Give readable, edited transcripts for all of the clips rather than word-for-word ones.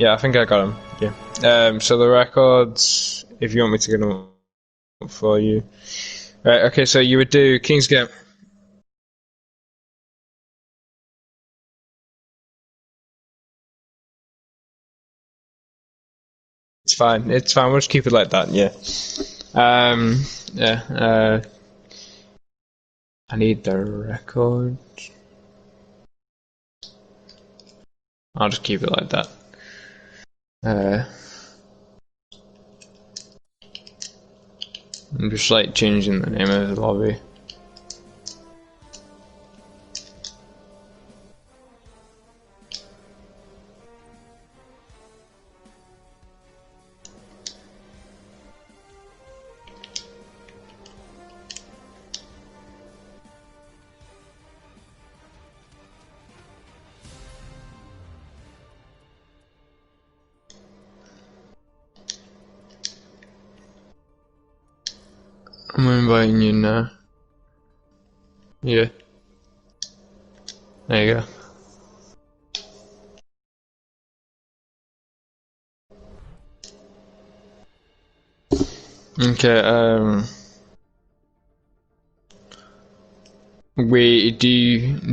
Yeah, I think I got them. Yeah. So the records, if you want me to get them up for you. Right, okay, so you would do King's Gate. It's fine. It's fine. We'll just keep it like that. Yeah. Yeah. I need the record. I'll just keep it like that. Uh, I'm just like changing the name of the lobby. I'm inviting you now. Yeah. There you go. Okay.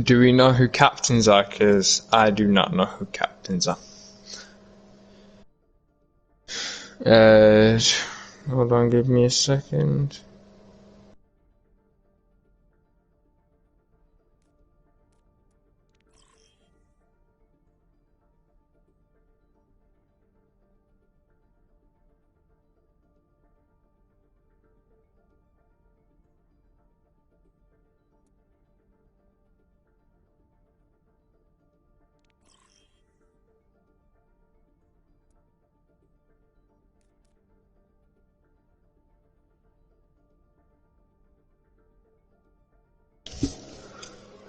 Do we know who captains are? Because I do not know who captains are. Uh, Hold on. Give me a second.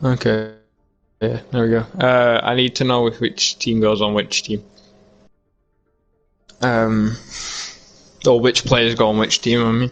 Okay. Yeah. There we go. I need to know which team goes on which team. Um, or which players go on which team. I mean.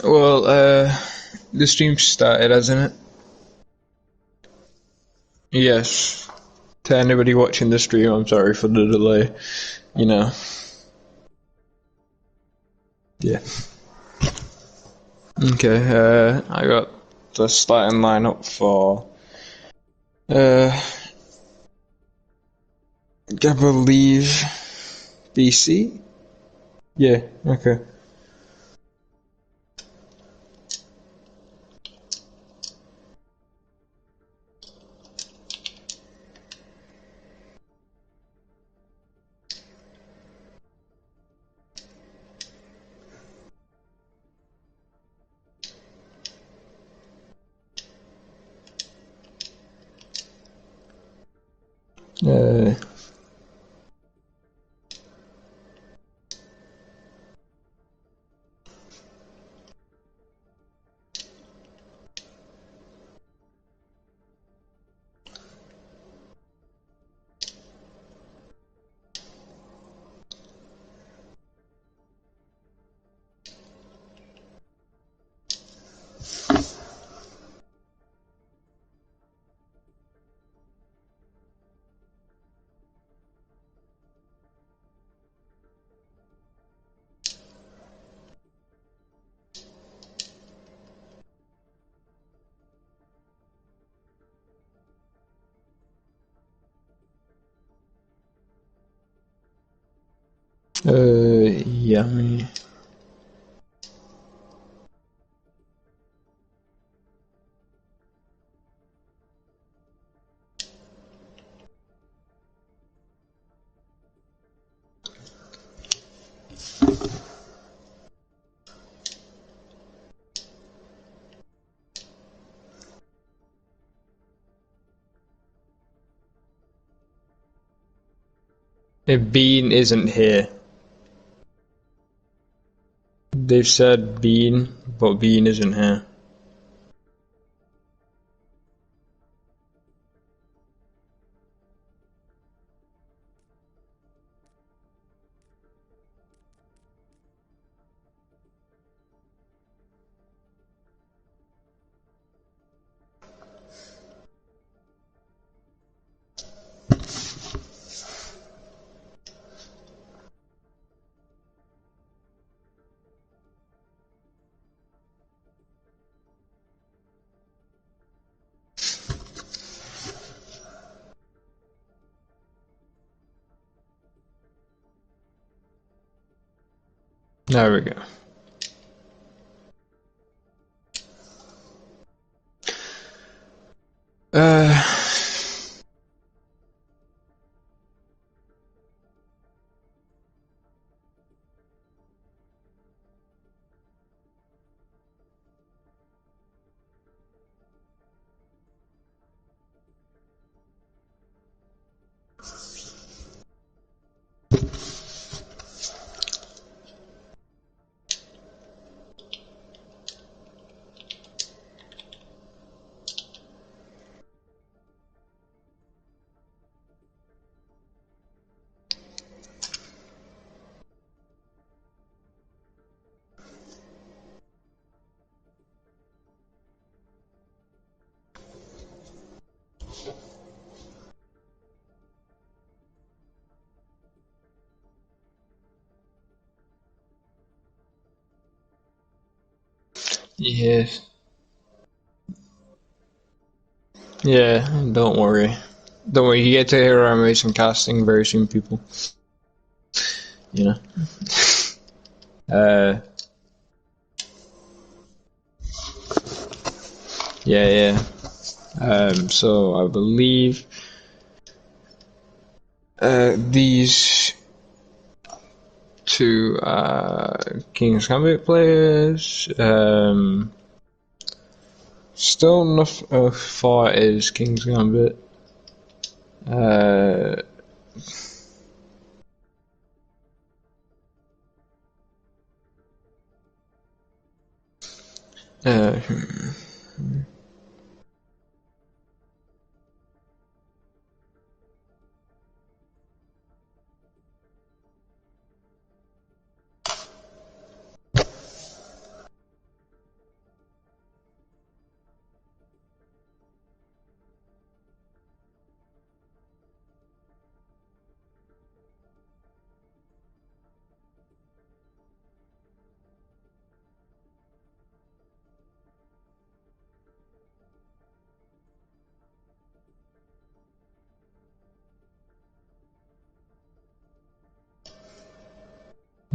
Well, the stream started, hasn't it? Yes. To anybody watching the stream, I'm sorry for the delay. You know. Yeah. Okay. I got the starting lineup for. Uh, I believe BC. Yeah. Okay. Uh, Yummy. If Bean isn't here. They've said Bean, but Bean isn't here. There we go. Yes. Yeah, don't worry. Don't worry, you get to hear our amazing casting very soon, people. You know? Uh, yeah, yeah. So I believe these two King's Gambit players. Still not far is King's Gambit. Uh, uh,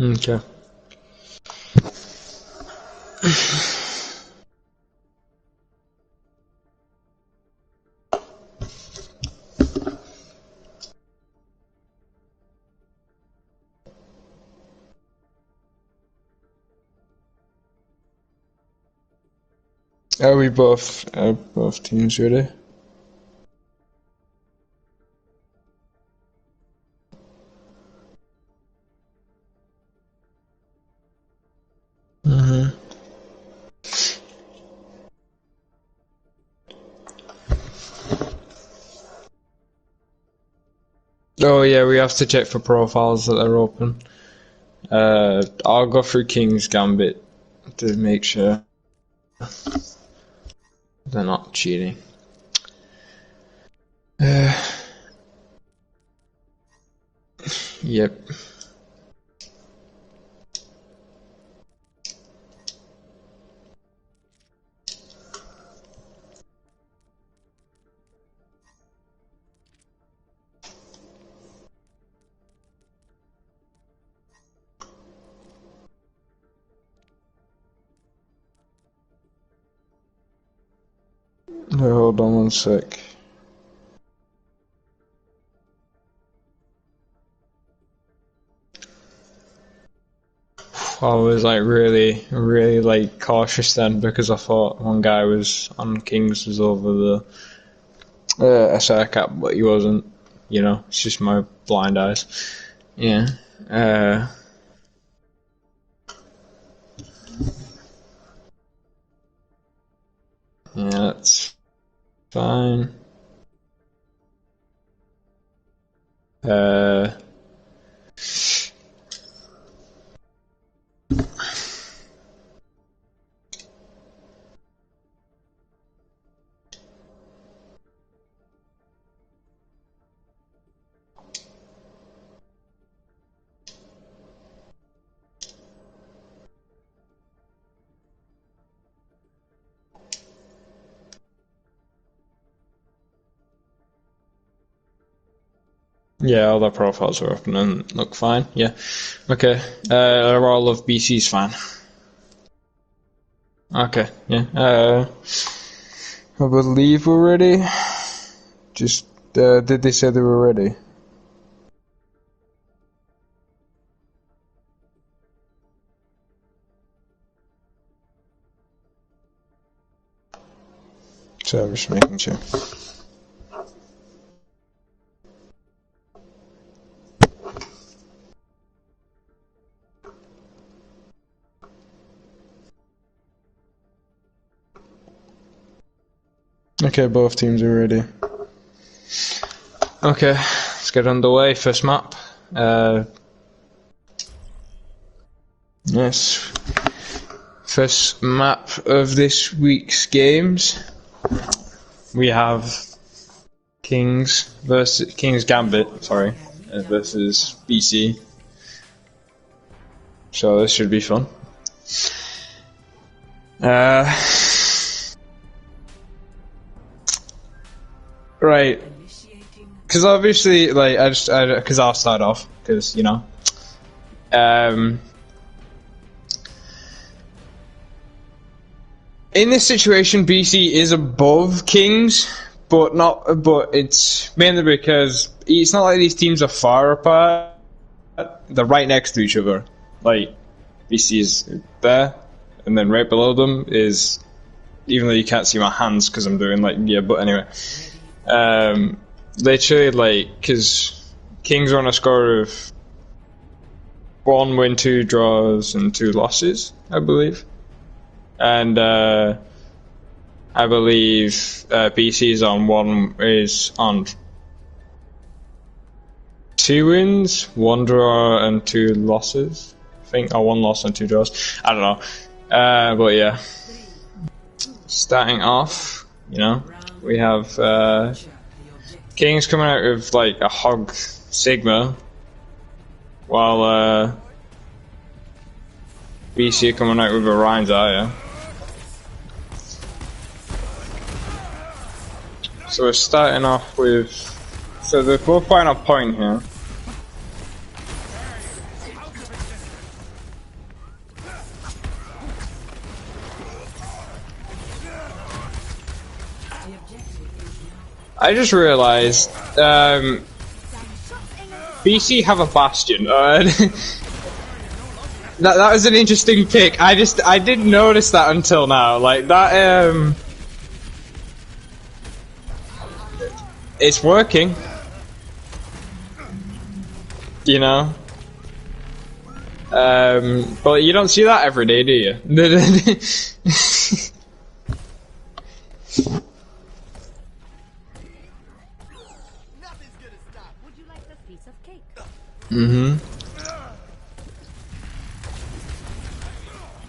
okay. Are we both teams ready? Mm-hmm. Oh yeah, we have to check for profiles that are open. I'll go through King's Gambit to make sure they're not cheating. Yep. Hold on one sec. I was like really like cautious then because I thought one guy was on Kings was over the SR cap, but he wasn't. You know, it's just my blind eyes. Yeah. Yeah, that's fine. Yeah, all their profiles are open and look fine. Yeah. Okay. Are all of BC's fine? Okay. Yeah. I believe we're ready. Just did they say they were ready? So I'm just making sure. Okay, both teams are ready. Okay, let's get underway. First map. Yes. First map of this week's games. We have Kings Gambit, sorry, versus BC. So this should be fun. Right. Because obviously, like, because I'll start off, because, you know. In this situation, BC is above Kings, but it's mainly because it's not like these teams are far apart. They're right next to each other. Like, BC is there, and then right below them is, even though you can't see my hands because I'm doing, like, yeah, but anyway. Literally, like, because Kings are on a score of 1 win, 2 draws, and 2 losses, I believe. And I believe BC is on 2 wins, 1 draw, and 2 losses. I think, or 1 loss and 2 draws. I don't know. But yeah, starting off, you know, we have Kings coming out with like a Hog Sigma, while BC coming out with a Ryan's Aya. So we're starting off with, so they're both fighting a point here. I just realized BC have a Bastion. That was an interesting pick. I didn't notice that until now. Like that it's working. You know? But you don't see that every day, do you?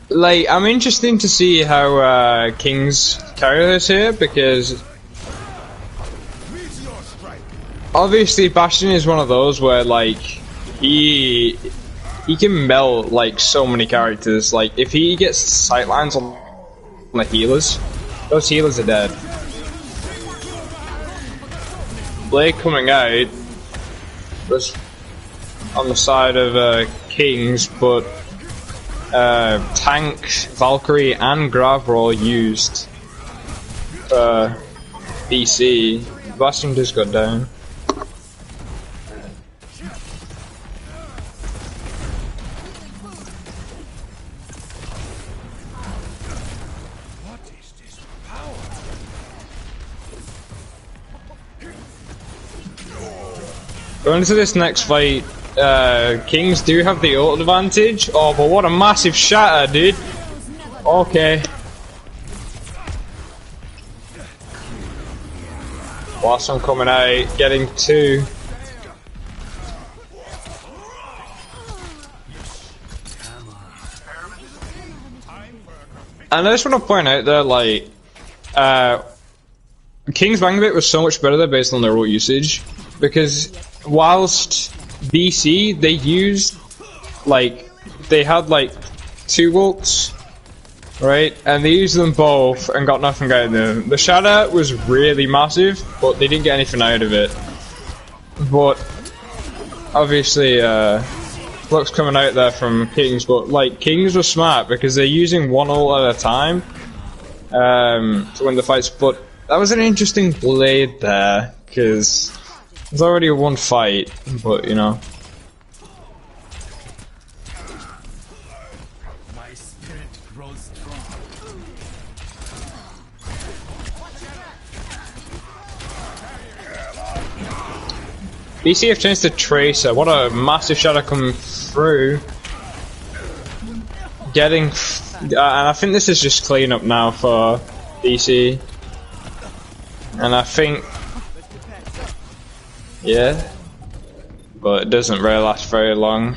Like, I'm interested to see how Kings carry this here, because obviously Bastion is one of those where, like, he can melt like so many characters. Like, if he gets sightlines on the healers, those healers are dead. Blade coming out was on the side of Kings, but Tank, Valkyrie, and Grav were all used for BC. Bastion just got down. Going into this next fight, Kings do have the ult advantage. Oh, but what a massive shatter, dude. Okay. Blossom coming out, getting 2. And I just want to point out that, like, King's Gambit was so much better there based on their ult usage, because whilst BC, they used, like, they had, like, 2 ults, right? And they used them both and got nothing out of them. The shatter was really massive, but they didn't get anything out of it. But, obviously, looks coming out there from Kings, but like Kings were smart because they're using 1 ult at a time to win the fights. But that was an interesting blade there because there's already a 1 fight, but you know. My spirit grows strong. BC have changed to Tracer. What a massive shadow coming through. Getting... and I think this is just clean up now for BC. And I think... yeah. But it doesn't really last very long.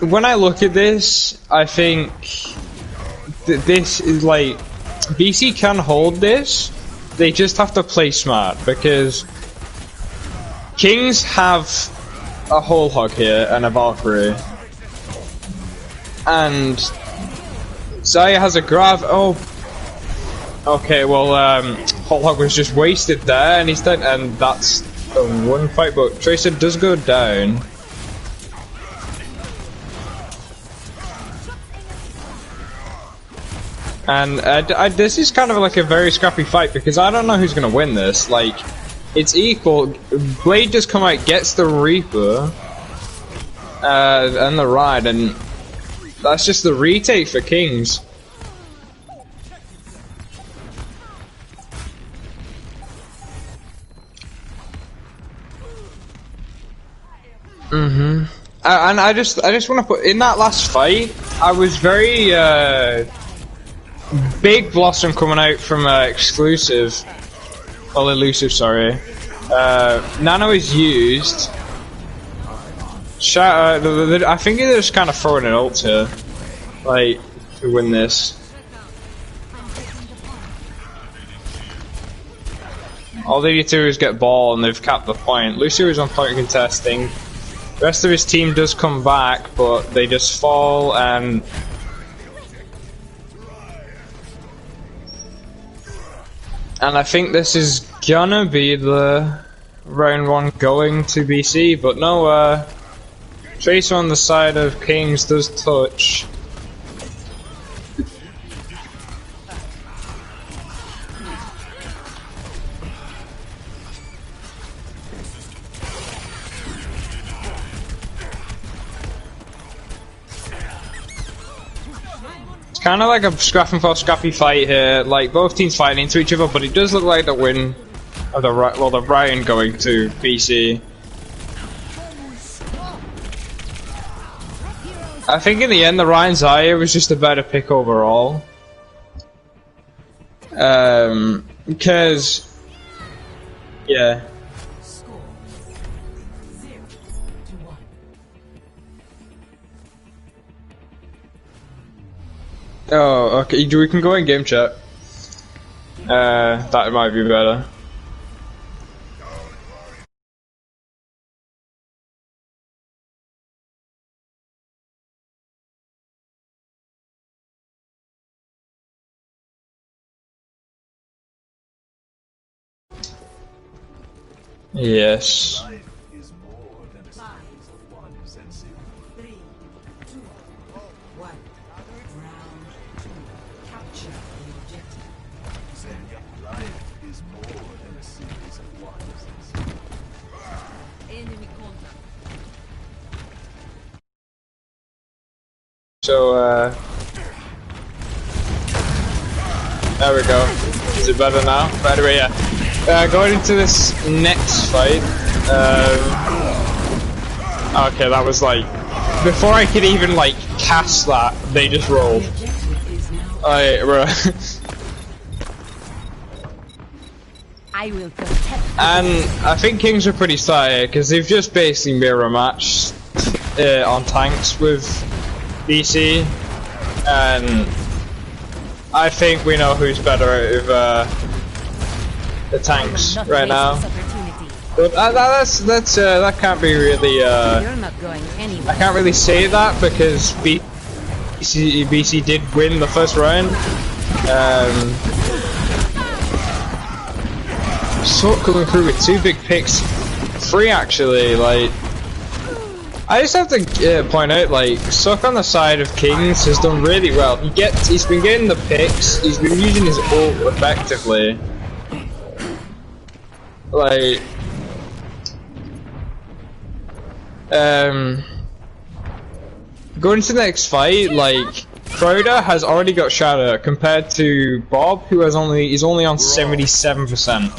When I look at this, I think that this is like... BC can hold this, they just have to play smart, because Kings have a whole hog here and a Valkyrie. And Zaya has a grav. Oh, okay, well, whole hog was just wasted there, and he's dead, and that's the 1 fight, but Tracer does go down. And this is kind of like a very scrappy fight because I don't know who's going to win this. Like, it's equal. Blade just come out, gets the Reaper and the Ride, and that's just the retake for Kings. And I just want to put in that last fight. I was very big Blossom coming out from exclusive, well, elusive, sorry. Nano is used. I think they're just kind of throwing an ult here, like, to win this. All they need to do is get ball, and they've capped the point. Lucio is on point contesting. The rest of his team does come back, but they just fall, and I think this is gonna be the round 1 going to BC, but no, Tracer on the side of Kings does touch. Kind of like a scrappy fight here, like both teams fighting into each other, but it does look like the win of the Ryan going to BC. I think in the end the Ryan Zaya was just a better pick overall. Because yeah. Oh, okay. We can go in game chat. That might be better. Yes. So, there we go. Is it better now? By the way, yeah. Going into this next fight. Okay, that was like before I could even like cast that, they just rolled. Alright, bro. I will protect. And I think Kings are pretty tight because they've just basically mirror matched on tanks with BC, and I think we know who's better out of the tanks right now. But that can't be really. You're not going anywhere. I can't really say that because BC did win the first round. Sort coming through with 2 big picks, 3 actually. Like, I just have to point out, like, Suck on the side of Kings has done really well. He's been getting the picks. He's been using his ult effectively. Like, going to the next fight, like, Crowder has already got Shatter compared to Bob, who is only on 77%.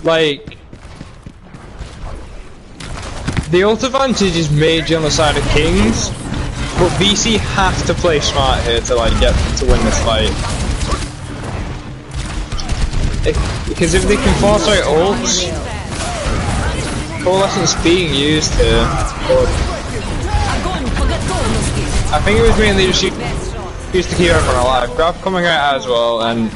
Like, the ult advantage is major on the side of Kings, but BC have to play smart here to like get to win this fight. Because if they can force out ults, Coalescence being used here. But I think it was mainly just used to keep everyone alive. Grab coming out as well, and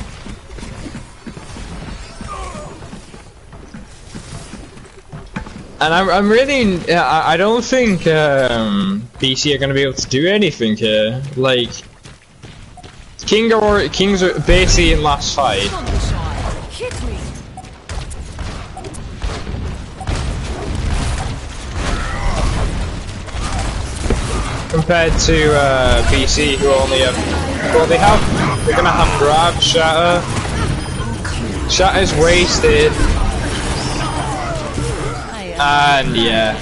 I'm really, I don't think BC are going to be able to do anything here. Like, Kings are basically in last fight. Compared to BC, who only have, well, they're going to have Grab, Shatter. Shatter's wasted. And yeah.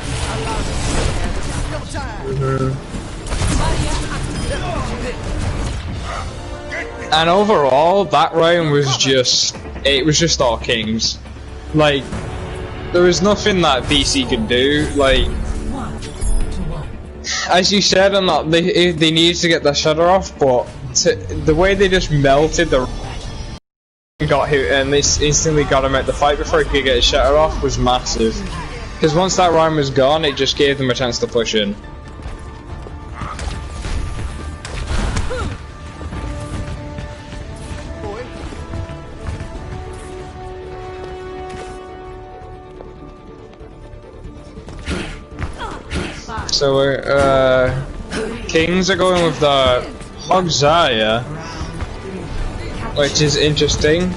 And overall, that round was just, it was just all Kings. Like, there was nothing that BC could do. Like, as you said, they needed to get the shutter off, but the way they just melted the got hit and they instantly got him out the fight before he could get his shutter off was massive. Because once that round was gone, it just gave them a chance to push in. So we're, Kings are going with the Hogzaya, which is interesting.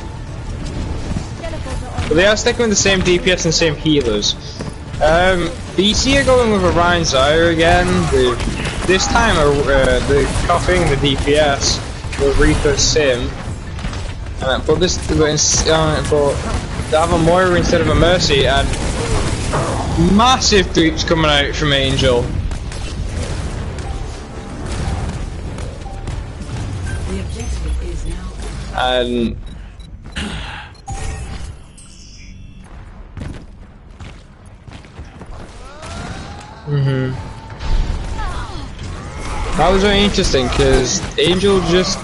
But they are sticking with the same DPS and same healers. BC are going with Orion Zyre again, with this time the copying the DPS with Reaper Sim. But they have a Moira instead of a Mercy, and massive boots coming out from Angel. The objective is now. And that was very interesting because Angel just,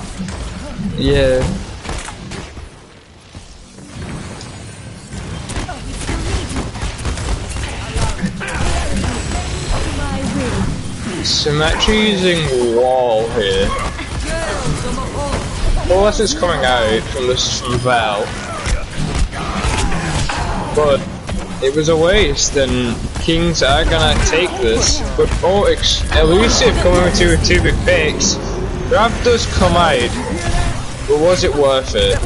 yeah. Symmetry using wall here. Well, unless it's coming out from this Val, but it was a waste, and Kings are gonna take this. But Elusive coming with 2 big picks. Grab does come out, but was it worth it?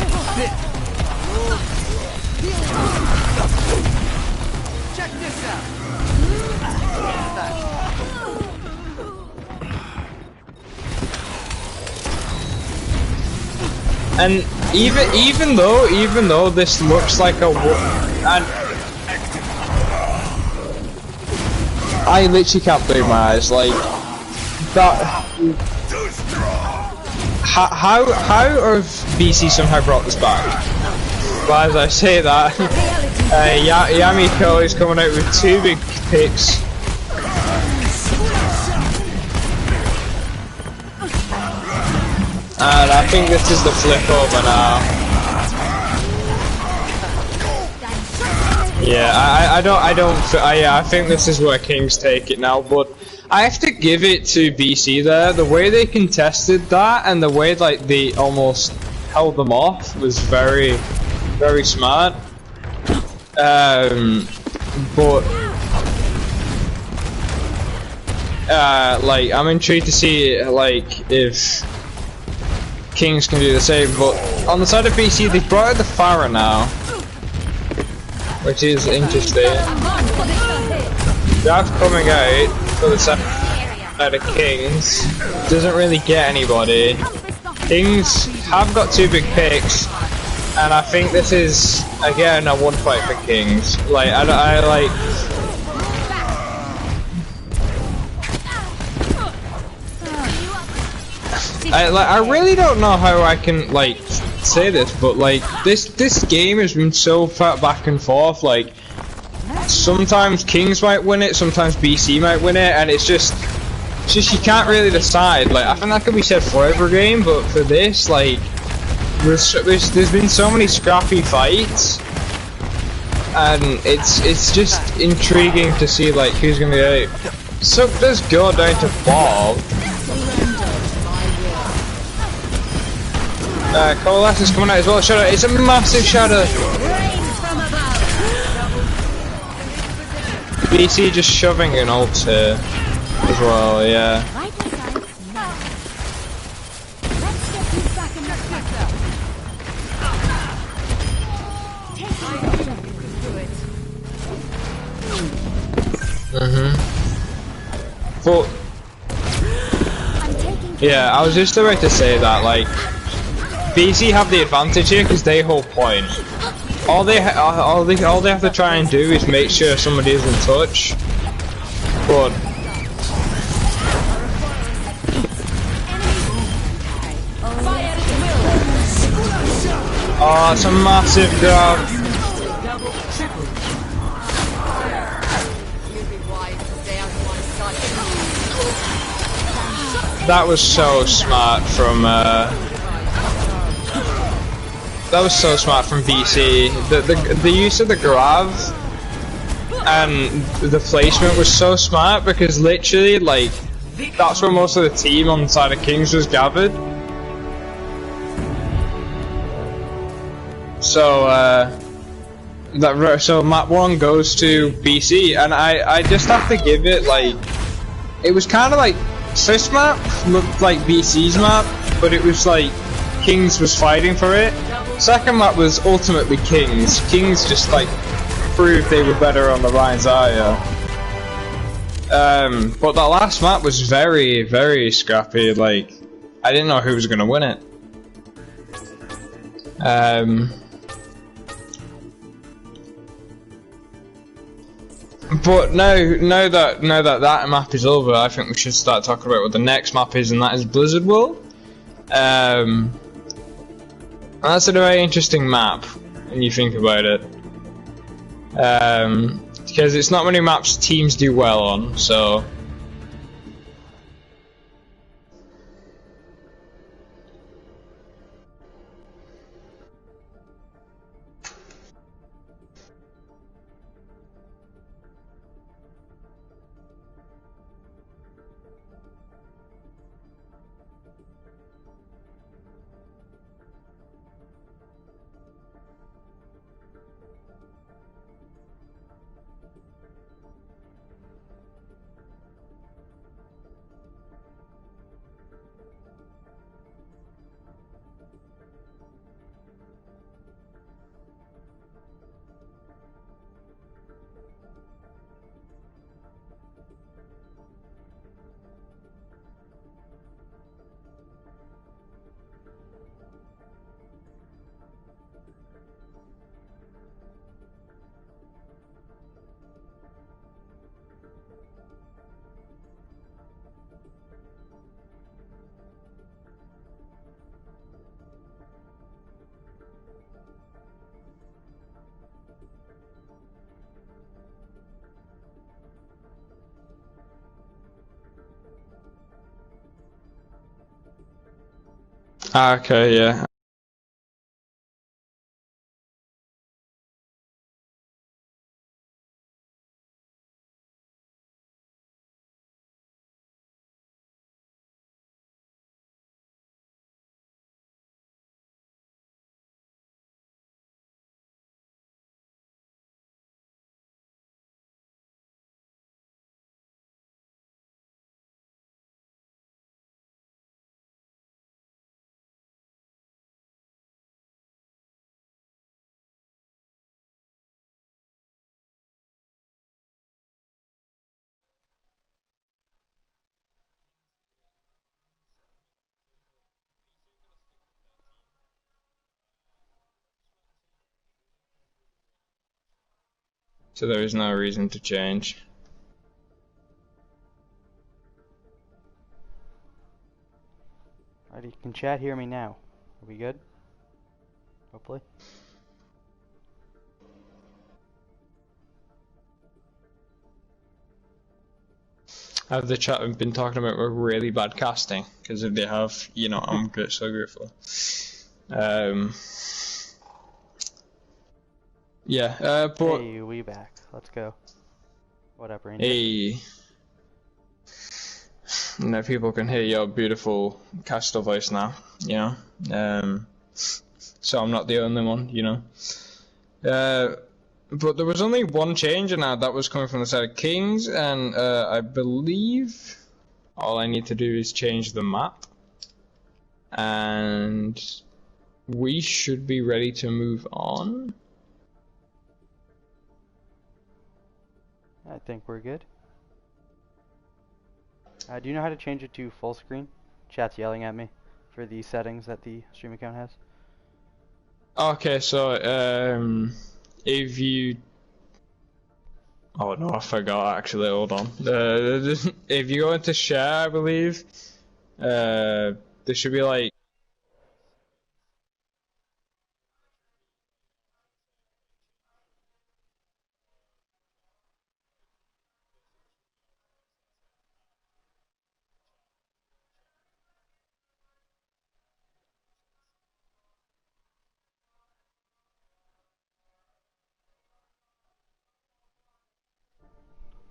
Check this out. And even though this looks like a and I literally can't believe my eyes, like that. how have BC somehow brought this back? But as I say that, Yamiko is coming out with 2 big picks. And I think this is the flip over now. Yeah, I think this is where Kings take it now, but I have to give it to BC there. The way they contested that and the way like they almost held them off was very, very smart. But like I'm intrigued to see like if Kings can do the same. But on the side of BC, they've brought out the Pharah now, which is interesting. That's coming out for the side of Kings. Doesn't really get anybody. Kings have got 2 big picks, and I think this is again a 1 fight for Kings. Like I really don't know how I can like say this, but like this game has been so far back and forth. Like sometimes Kings might win it, sometimes BC might win it, and it's just you can't really decide. Like I think that could be said for every game, but for this, like there's been so many scrappy fights, and it's just intriguing to see like who's gonna be out. So does go down to Bob. Coalesce is coming out as well. Shadow, it's a massive shadow. BC just shoving an ult here as well, yeah. But yeah, I was just about to say that like BC have the advantage here because they hold point. All they have to try and do is make sure somebody is in touch. But oh, it's a massive grab. That was so smart from BC. The use of the grab and the placement was so smart because literally like that's where most of the team on the side of Kings was gathered. So so map 1 goes to BC, and I just have to give it like it was kind of like this map looked like BC's map, but it was like Kings was fighting for it. Second map was ultimately Kings. Kings just like proved they were better on the Rhine Zarya. But that last map was very, very scrappy. Like I didn't know who was gonna win it. But now that map is over, I think we should start talking about what the next map is, and that is Blizzard World. That's a very interesting map when you think about it, because it's not many maps teams do well on. So Ah, okay, yeah. So there is no reason to change. Alrighty, can chat hear me now? Are we good? Hopefully. Have the chat been talking about really bad casting? Because if they have, you know, I'm so grateful. Yeah, but Hey, we back. Let's go. Whatever. hey, now people can hear your beautiful caster voice now. You know, so I'm not the only one. You know, but there was only one change, and that was coming from the side of Kings, and I believe all I need to do is change the map, and we should be ready to move on. I think we're good. Do you know how to change it to full screen? Chat's yelling at me for the settings that the stream account has. Okay, so if you, oh no, I forgot actually. Hold on. If you go into share, I believe, there should be like.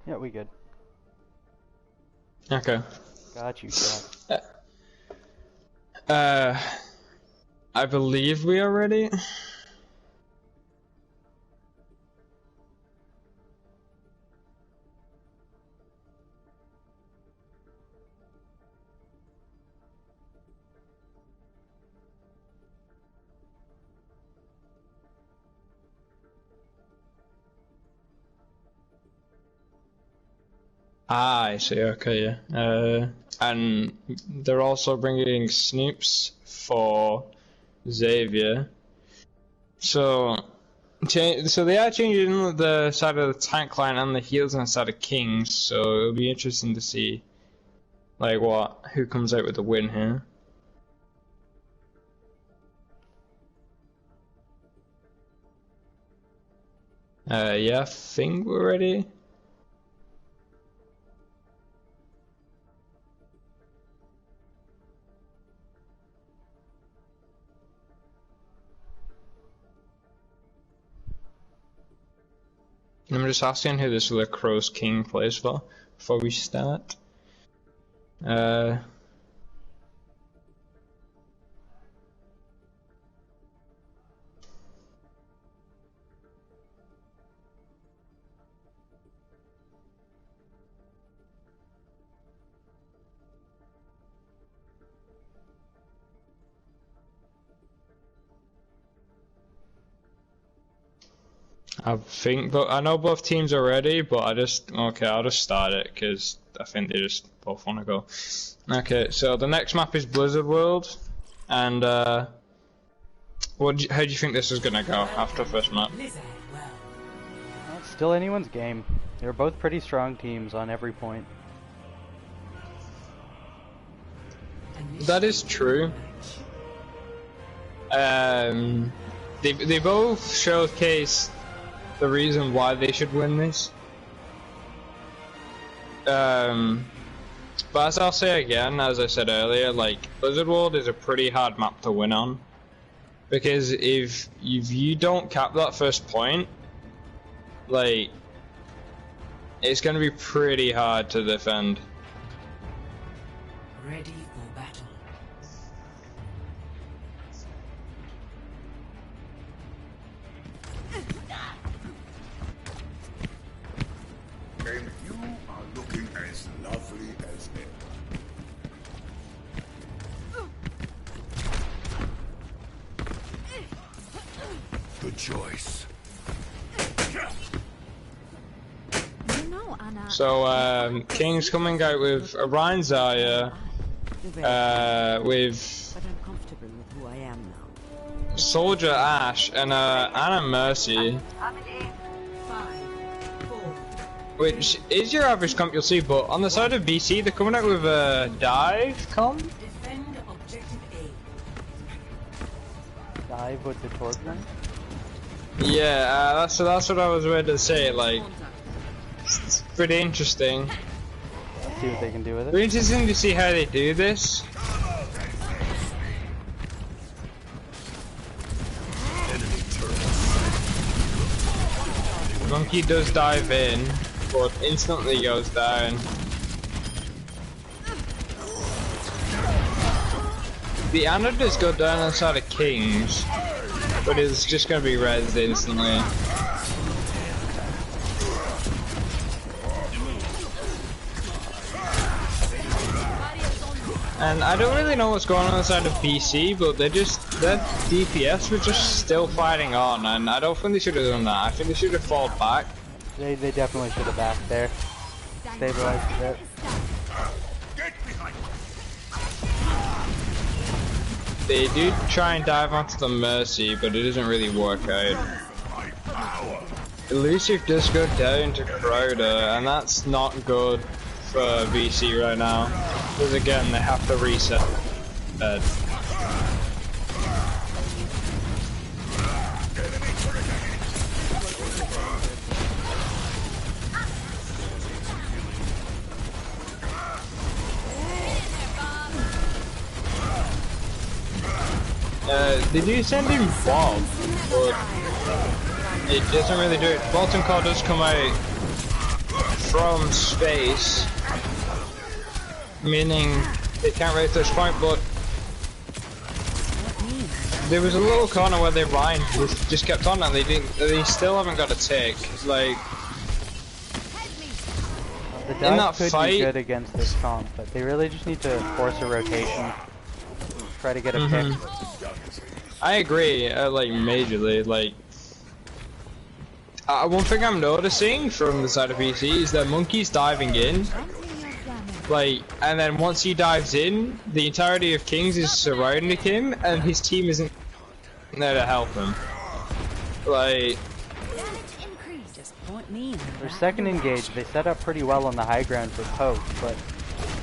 Yeah, we good. Okay. Got you, chat. I believe we are ready. Ah, I see. Okay, yeah. And they're also bringing Snoops for Xavier. So they are changing the side of the tank line and the heals on the side of Kings. So it'll be interesting to see, like, who comes out with the win here. Yeah, I think we're ready. I'm just asking who this Lacrosse King plays for before we start. I think, but I know both teams are ready, but I'll just start it because I think they just both want to go. Okay, so the next map is Blizzard World, and how do you think this is gonna go after the first map? It's still anyone's game. They're both pretty strong teams on every point. That is true. They both showcase the reason why they should win this. But as I'll say again, as I said earlier, like Blizzard World is a pretty hard map to win on, because if you don't cap that first point, like it's gonna be pretty hard to defend. Ready for battle. And you are looking as lovely as ever. Good choice. You know, Anna. So King's coming out with Orion Zarya, with But I'm comfortable with who I am now. Soldier Ashe, and Anna Mercy, 5, 4. which is your average comp you'll see, but on the side of BC they're coming out with a dive comp. Defend objective A. Dive with the torque gun. Yeah, that's what I was ready to say. Like, it's pretty interesting. Let's see what they can do with it. Pretty interesting to see how they do this. Monkey does dive in, but instantly goes down. The Anna does go down on the side of Kings, but it's just gonna be rezzed instantly. And I don't really know what's going on inside of BC, but their DPS were just still fighting on, and I don't think they should have done that. I think they should have fought back. They definitely should have backed there. Stabilized a bit. They do try and dive onto the Mercy, but it doesn't really work out. Elusive does go down to Crowder, and that's not good for BC right now. Because again, they have to reset. They do send him Bob, but it doesn't really do it. Bolton Call does come out from space, meaning they can't really touch point, but there was a little corner where they Ryan just kept on and they still haven't got a take. Like, The in dive that could fight- be good against this comp, but they really just need to force a rotation. Try to get a pick. I agree, like majorly. Like, one thing I'm noticing from the side of PC is that Monkey's diving in, like, and then once he dives in, the entirety of Kings is surrounding him, and his team isn't there to help him. Like, Their second engage, they set up pretty well on the high ground for poke, but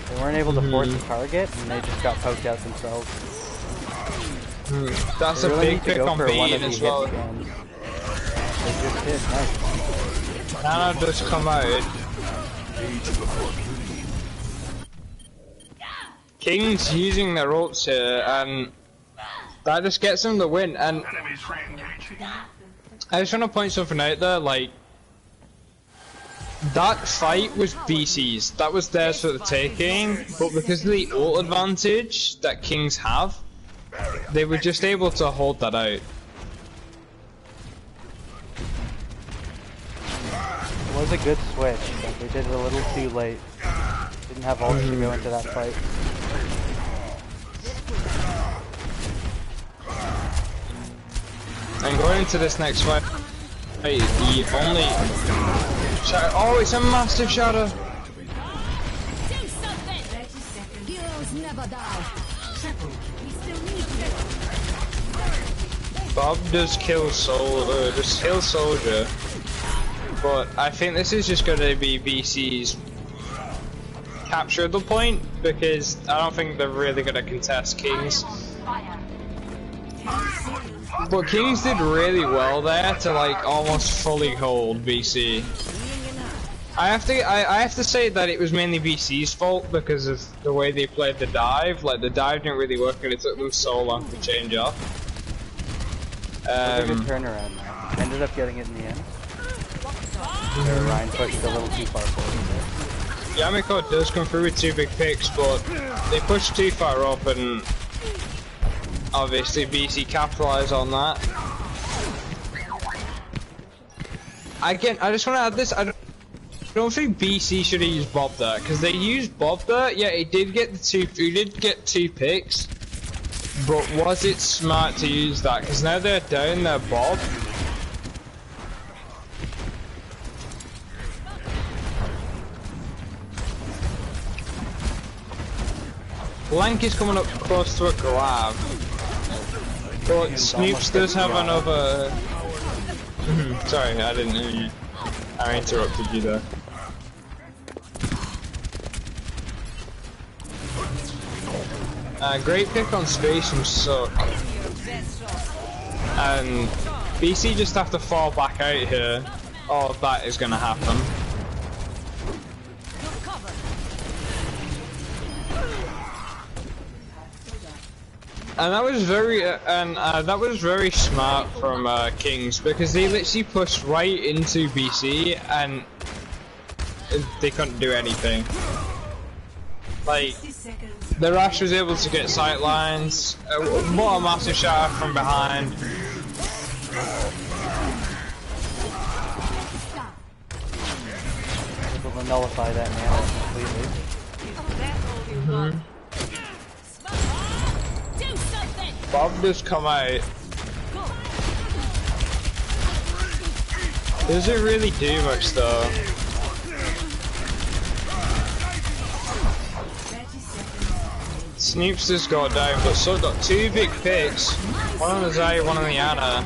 they weren't able to force a target, and they just got poked out themselves. that's They a really big need to pick go on for one Bean of the as hits well. again. They just hit, nice. Nana does come out. King's using their ults here, and that just gets them the win. And I just want to point something out there, like, that fight was BC's, that was theirs for the taking, but because of the ult advantage that Kings have, they were just able to hold that out. It was a good switch, but they did it a little too late. Didn't have ults to go into that fight. And going into this next fight, the only shadow, oh, it's a massive shadow. Heroes never die. Bob does kill Soldier, but I think this is just going to be BC's capture the point, because I don't think they're really going to contest Kings. But Kings did really well there to, like, almost fully hold BC. I have to say that it was mainly BC's fault because of the way they played the dive. Like the dive didn't really work, and it took them so long to change off. It was a good turnaround. Though. Ended up getting it in the end. Ryan pushed a little too far forward there. Yamiko does come through with 2 big picks, but they push too far up, and obviously BC capitalize on that. Again, I just want to add this. I don't think BC should have used Bob there, because they used Bob there. Yeah, he did get he did get 2 picks, but was it smart to use that? Because now they're down their Bob. Blank is coming up close to a grab, but Snoops does have another. Sorry, I didn't hear you. I interrupted you there. Great pick on space from Suck. And BC just have to fall back out here. All of that is going to happen. And that was very smart from Kings, because they literally pushed right into BC and they couldn't do anything. Like, the Rash was able to get sight lines. What a massive shot from behind. Able to nullify that mana completely. Bob just come out. Doesn't really do much though. Snoops just got down, but still got 2 big picks. One on the Zay, one on the Ana.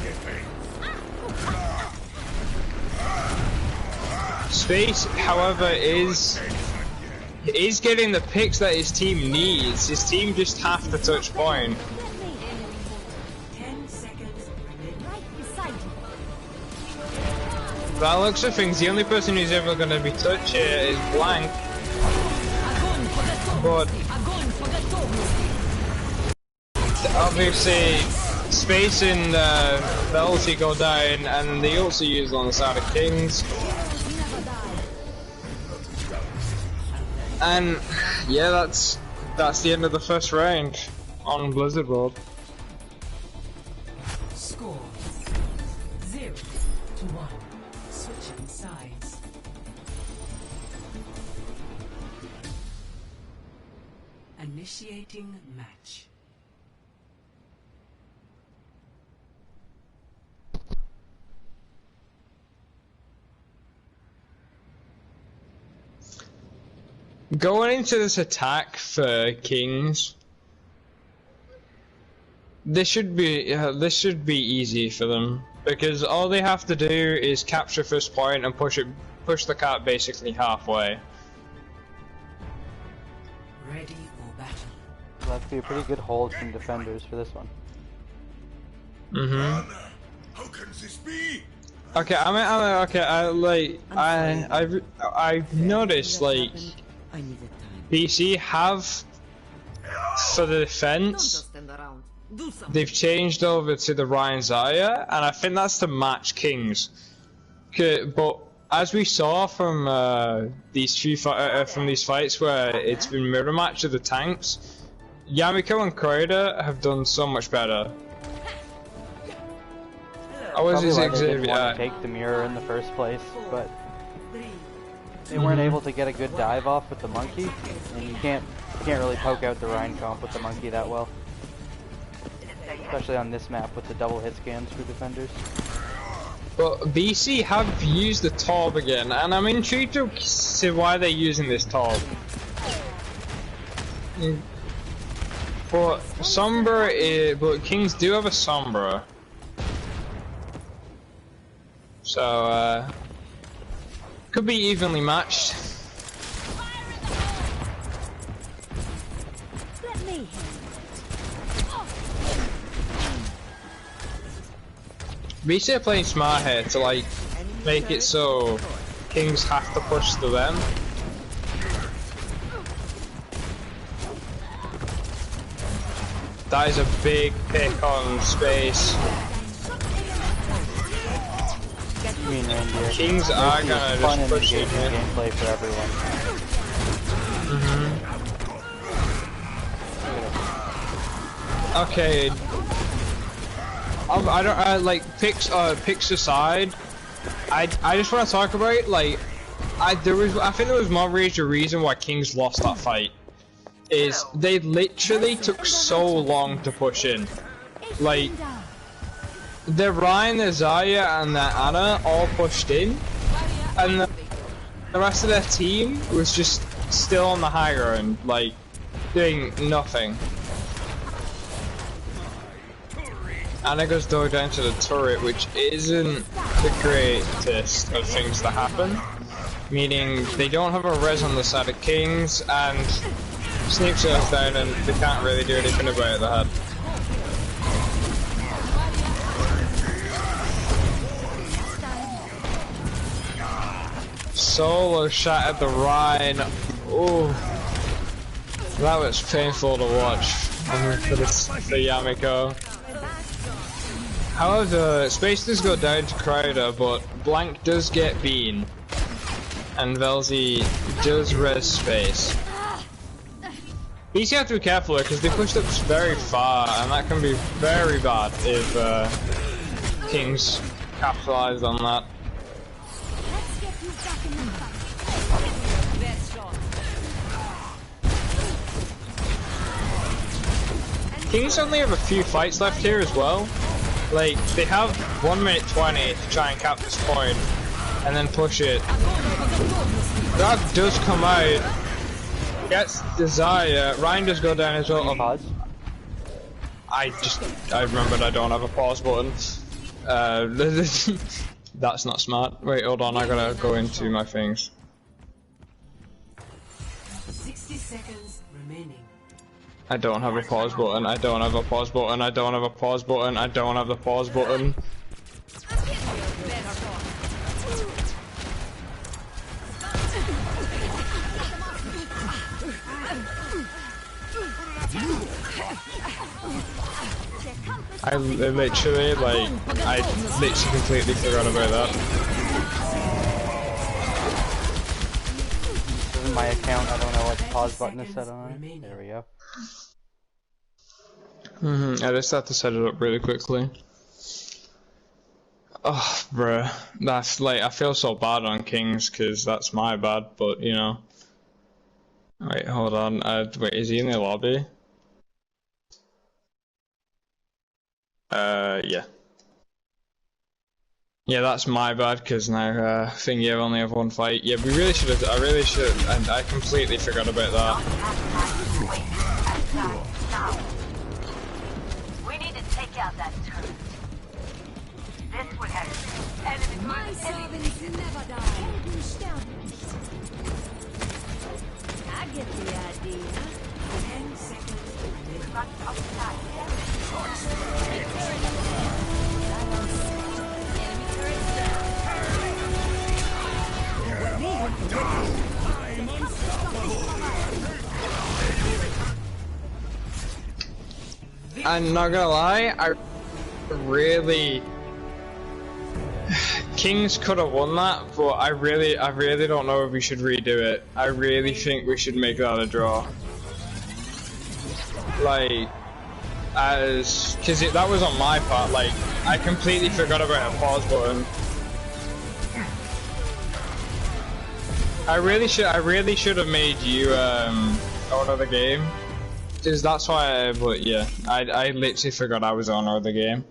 Space, however, is getting the picks that his team needs. His team just have to touch point. By the looks of things, the only person who's ever going to be touched here is Blank. But obviously, Space and the ulti go down, and they also use on the side of Kings. And yeah, that's the end of the first round on Blizzard World. Score 0-1. Switching sides. Initiating match. Going into this attack for Kings, this should be easy for them, because all they have to do is capture first point and push the cart basically halfway. Ready for battle. That'd be a pretty good hold from defenders for this one. Mhm. How can this be? Okay, I've noticed like I needed time. BC have for the Don't defense. just stand around. Do something. They've changed over to the Ryan Zaya, and I think that's to match Kings. But as we saw from these fights where it's been mirror match of the tanks, Yamiko and Crowder have done so much better. I was Probably his why they didn't exhibit. want to take the mirror in the first place, but they weren't able to get a good dive off with the monkey, and you can't really poke out the Rhine comp with the monkey that well. Especially on this map with the double hit scans for defenders. But BC have used the Torb again, and I'm intrigued to see why they're using this Torb. But but Kings do have a Sombra. So, could be evenly matched. Let me BC are playing smart here to like make it so Kings have to push to them. That is a big pick on space. Kings are gonna fun just and push it. engaging gameplay for everyone. Okay. I don't like picks aside. I just want to talk about like I think there was more major reason why Kings lost that fight. Is they literally took so long to push in. Like the Ryan, the Zarya, and the Anna all pushed in, and the rest of their team was just still on the high ground, like doing nothing. Anna goes down to the turret, which isn't the greatest of things to happen. Meaning they don't have a res on the side of Kings, and Sneaks goes down and they can't really do anything about that. Solo shot at the Rhine. Oh, that was painful to watch for the Yamiko. However, Space does go down to Crowder, but Blank does get Bean. And Velzy does res Space. You have to be careful because they pushed up very far, and that can be very bad if Kings capitalize on that. Kings only have a few fights left here as well. Like, they have 1 minute 20 to try and cap this point, and then push it. That does come out. Gets Desire. Ryan does go down as well. Pause. I remembered I don't have a pause button. That's not smart. Wait, hold on, I gotta go into my things. 60 seconds remaining. I don't have a pause button, I don't have a pause button, I don't have a pause button, I don't have the pause button. I literally, like, I literally completely forgot about that. This is my account, I don't know what the pause button is set on. There we go. I just have to set it up really quickly. Oh, bruh. That's, like, I feel so bad on Kings, because that's my bad, but, you know. Wait, hold on. Wait, is he in the lobby? Yeah. Yeah, that's my bad, because now, Thingy only have one fight. Yeah, we really should have, I really should, and I completely forgot about that. We need to take out that turret. This would have enemy. My servants never die. I get the idea. 10 seconds remaining. I'm not gonna lie, I really... Kings could have won that, but I really don't know if we should redo it. I really think we should make that a draw. Like, cause that was on my part, like, I completely forgot about a pause button. I really should have made you, order the game. Cause that's why but yeah, I literally forgot I was on the game.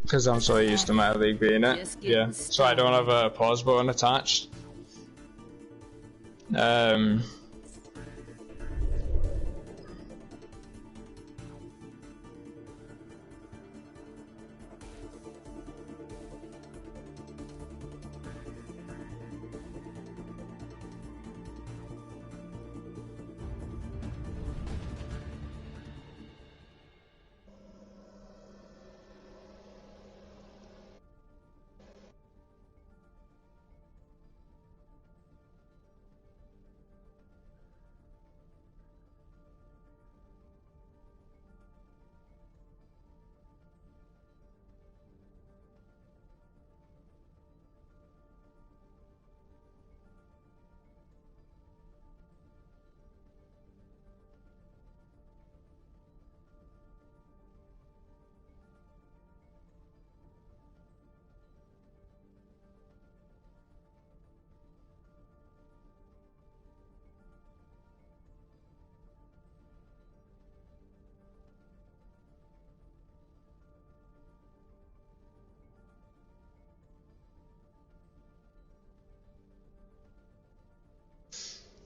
Cause I'm so used to my league being it. Yeah, so I don't have a pause button attached.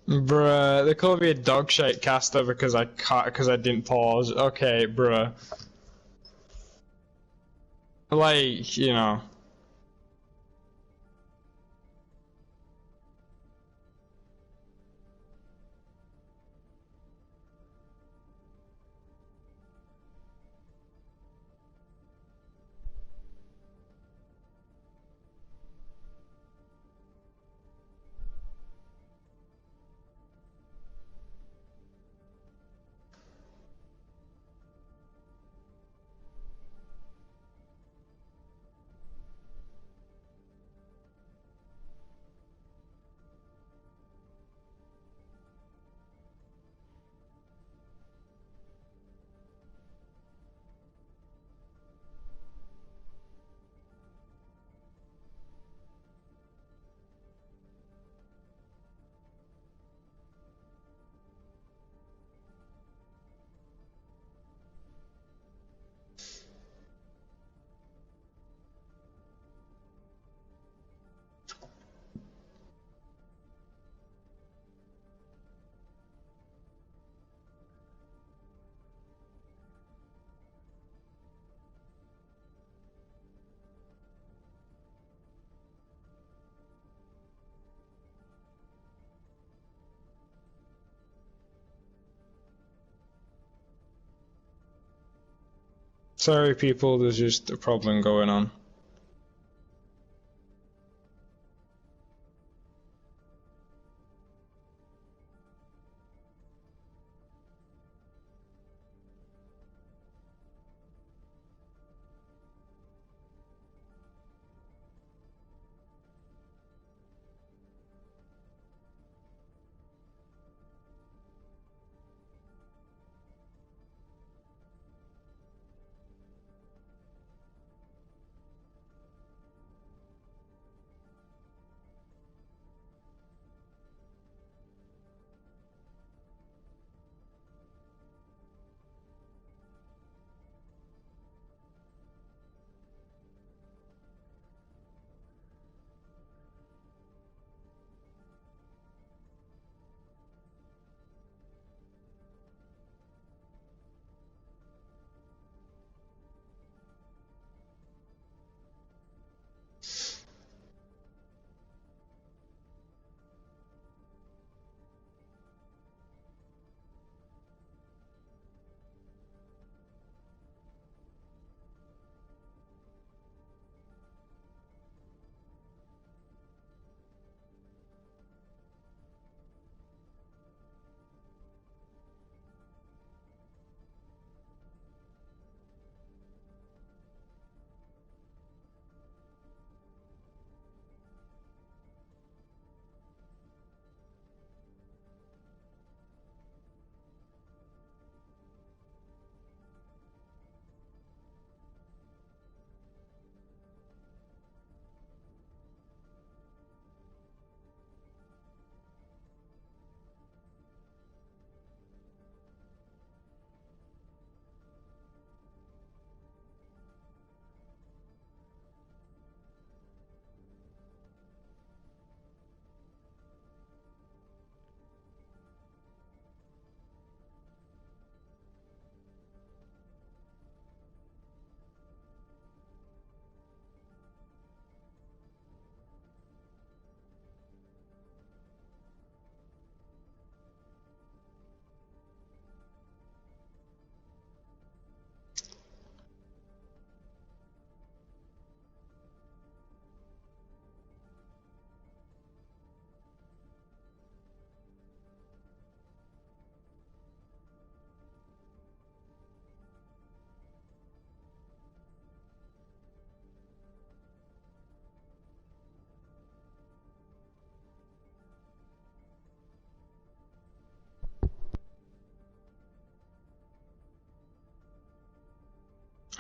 Bruh, they called me a dog shite caster because I didn't pause. Okay, bruh. Like, you know. Sorry, people, there's just a problem going on.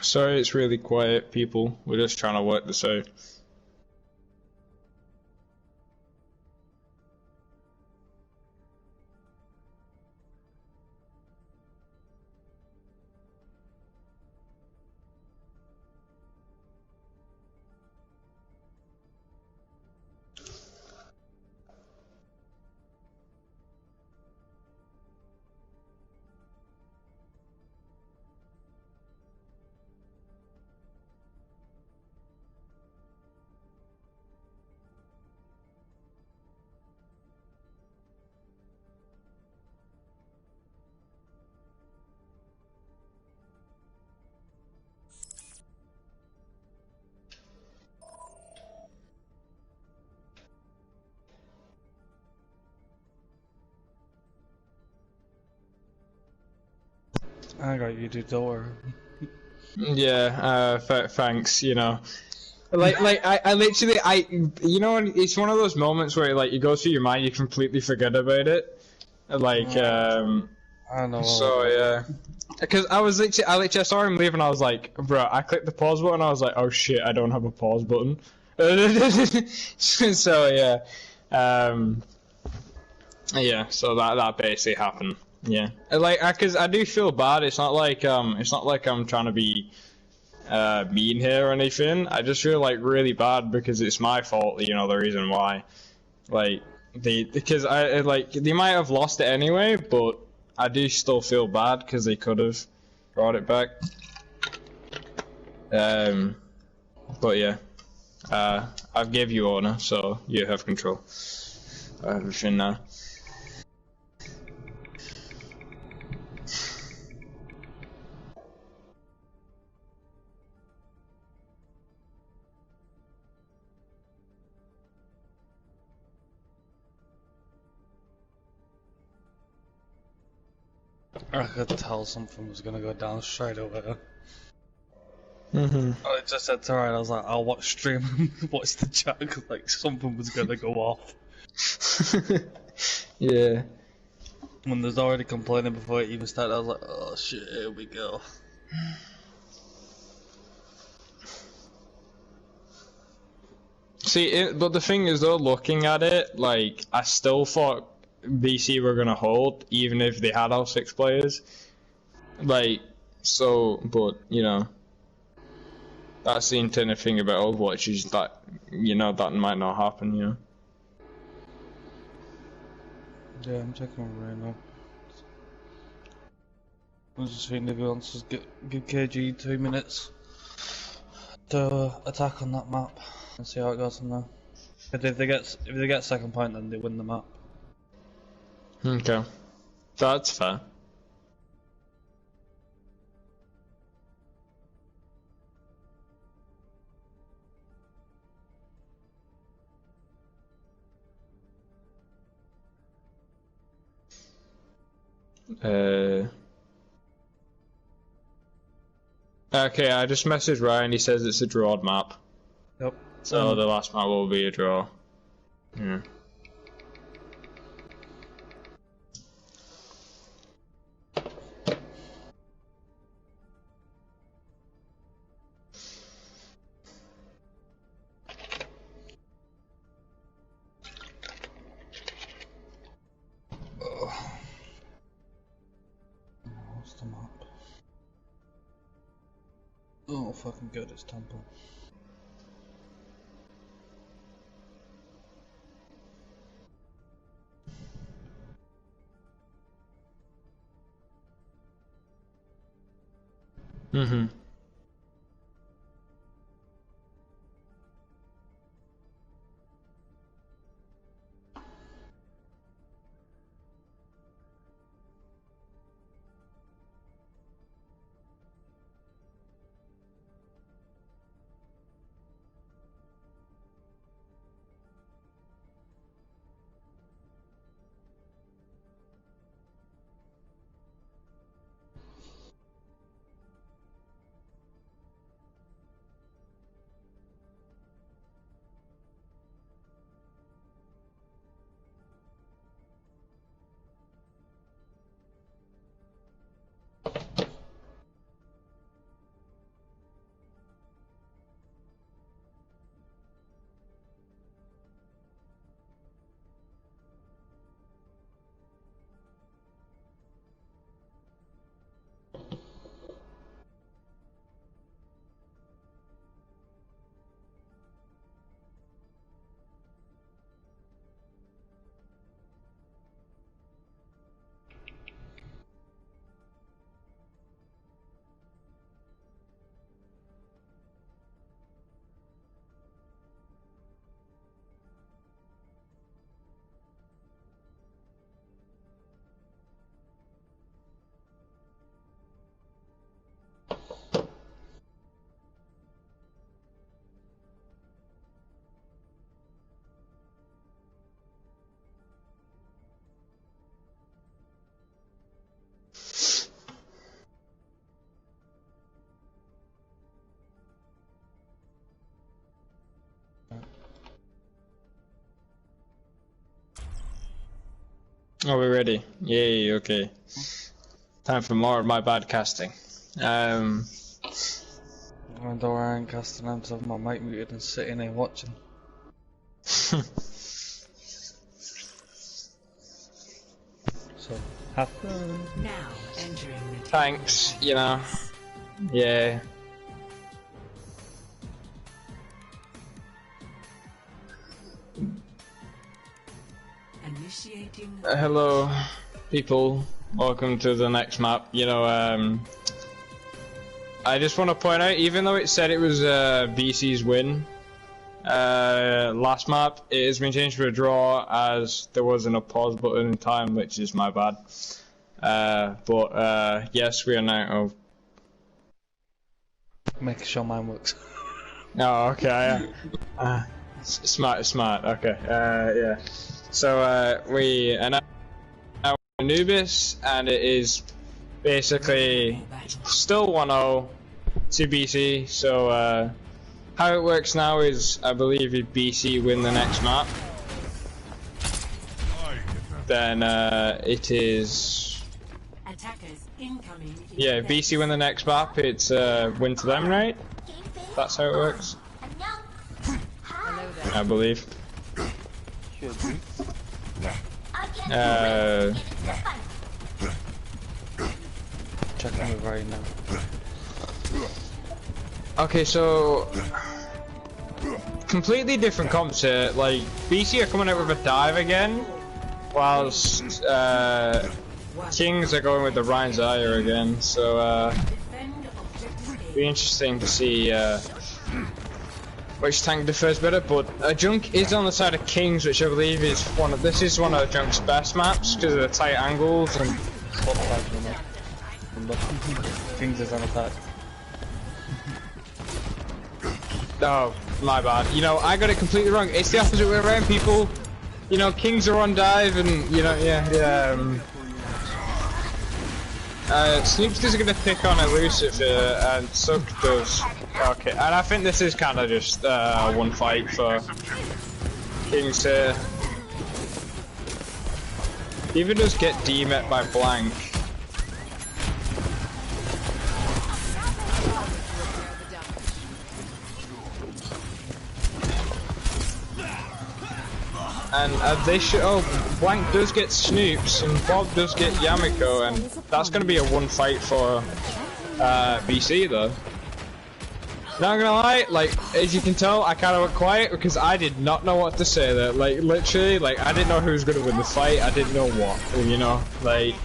Sorry, it's really quiet, people. We're just trying to work this out. I got you, dude. Don't worry. Yeah, thanks, you know. I literally, you know, it's one of those moments where, like, you go through your mind, you completely forget about it. Like, I know all so, about yeah. Because I saw him leave and I was like, bro, I clicked the pause button, I was like, oh shit, I don't have a pause button. So, yeah. Yeah, so that basically happened. Yeah. Cause I do feel bad, it's not like I'm trying to be mean here or anything. I just feel like really bad because it's my fault, you know, the reason why. Like because they might have lost it anyway, but I do still feel bad because they could have brought it back. But yeah, I've gave you honor, so you have control of everything now. I could tell something was gonna go down straight away. Mhm. I just said to Ryan, I was like, I'll watch stream and watch the chat because like something was gonna go off. Yeah. When there's already complaining before it even started, I was like, oh shit, here we go. See, but the thing is, though, looking at it, like, I still thought BC were gonna hold, even if they had all 6 players. Like, so, but, you know, that's the intended thing about Overwatch, is that, you know, that might not happen, you know. Yeah, I'm checking right now. I'm just seeing if he wants to give KG 2 minutes to attack on that map and see how it goes from there. But if they get second point, then they win the map. Okay. That's fair. Okay, I just messaged Ryan, he says it's a draw map. Yep. So the last map will be a draw. Yeah. What's the map? Oh, fucking good, it's Temple. Mhm. Oh, we're ready. Yay, okay. Time for more of my bad casting. I wonder why I ain't casting them to have my mic muted and sitting here watching. So, have fun. Now entering the Thanks, you know. Yeah. initiating. Hello, people. Welcome to the next map. You know, I just want to point out, even though it said it was BC's win, last map, it has been changed to a draw as there wasn't a pause button in time, which is my bad. But yes, we are now. Making sure mine works. Oh, okay. Smart. Okay. Yeah. So we are now Anubis, and it is basically still 1-0 to BC. So how it works now is, I believe, if BC win the next map, then it is. Attackers incoming. Yeah, if BC win the next map, it's win to them, right? That's how it works. I believe. Should be. Checking it right now. Okay, so completely different comps here. Like BC are coming out with a dive again, whilst Kings are going with the Ryan Zaya again. So be interesting to see which tank defers better. But Junk is on the side of Kings, which I believe is one of Junk's best maps because of the tight angles and. Swap sides on it. Kings is on attack. Oh, my bad. You know, I got it completely wrong. It's the opposite way around, people. You know, Kings are on dive, and you know, Snoopster's gonna pick on Elusive here, and Suck does. Okay, and I think this is kind of just one fight for Kings here. He even does get demet by Blank. And Blank does get Snoops, and Bob does get Yamiko, and that's going to be a one fight for BC though. Not gonna lie, like, as you can tell, I kind of went quiet because I did not know what to say there. Like, literally, like, I didn't know who was going to win the fight, I didn't know what, you know, like,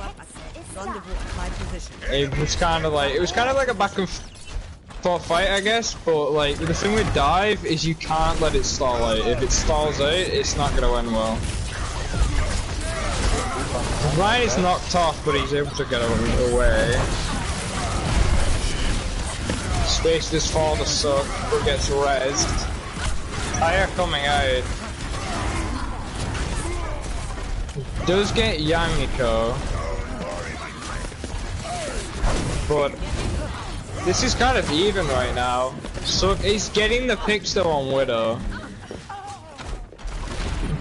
it was kind of like a back and forth fight, I guess, but like the thing with dive is you can't let it stall out. If it stalls out, it's not gonna end well. Ryan is knocked off, but he's able to get away. Space does fall to Suck, but gets rezzed. Fire coming out. Does get Yamiko, but this is kind of even right now. So he's getting the pick still on Widow,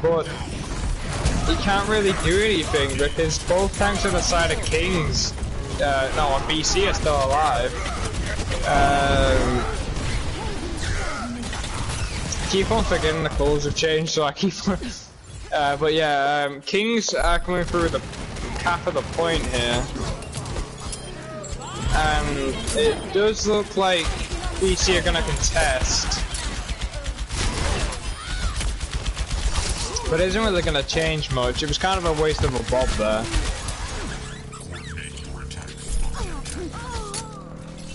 but he can't really do anything because both tanks on the side of Kings, no, on BC are still alive. Keep on forgetting the calls have changed, so I keep on. But yeah, Kings are coming through the half of the point here. And it does look like BC are gonna contest, but it isn't really gonna change much. It was kind of a waste of a bob there.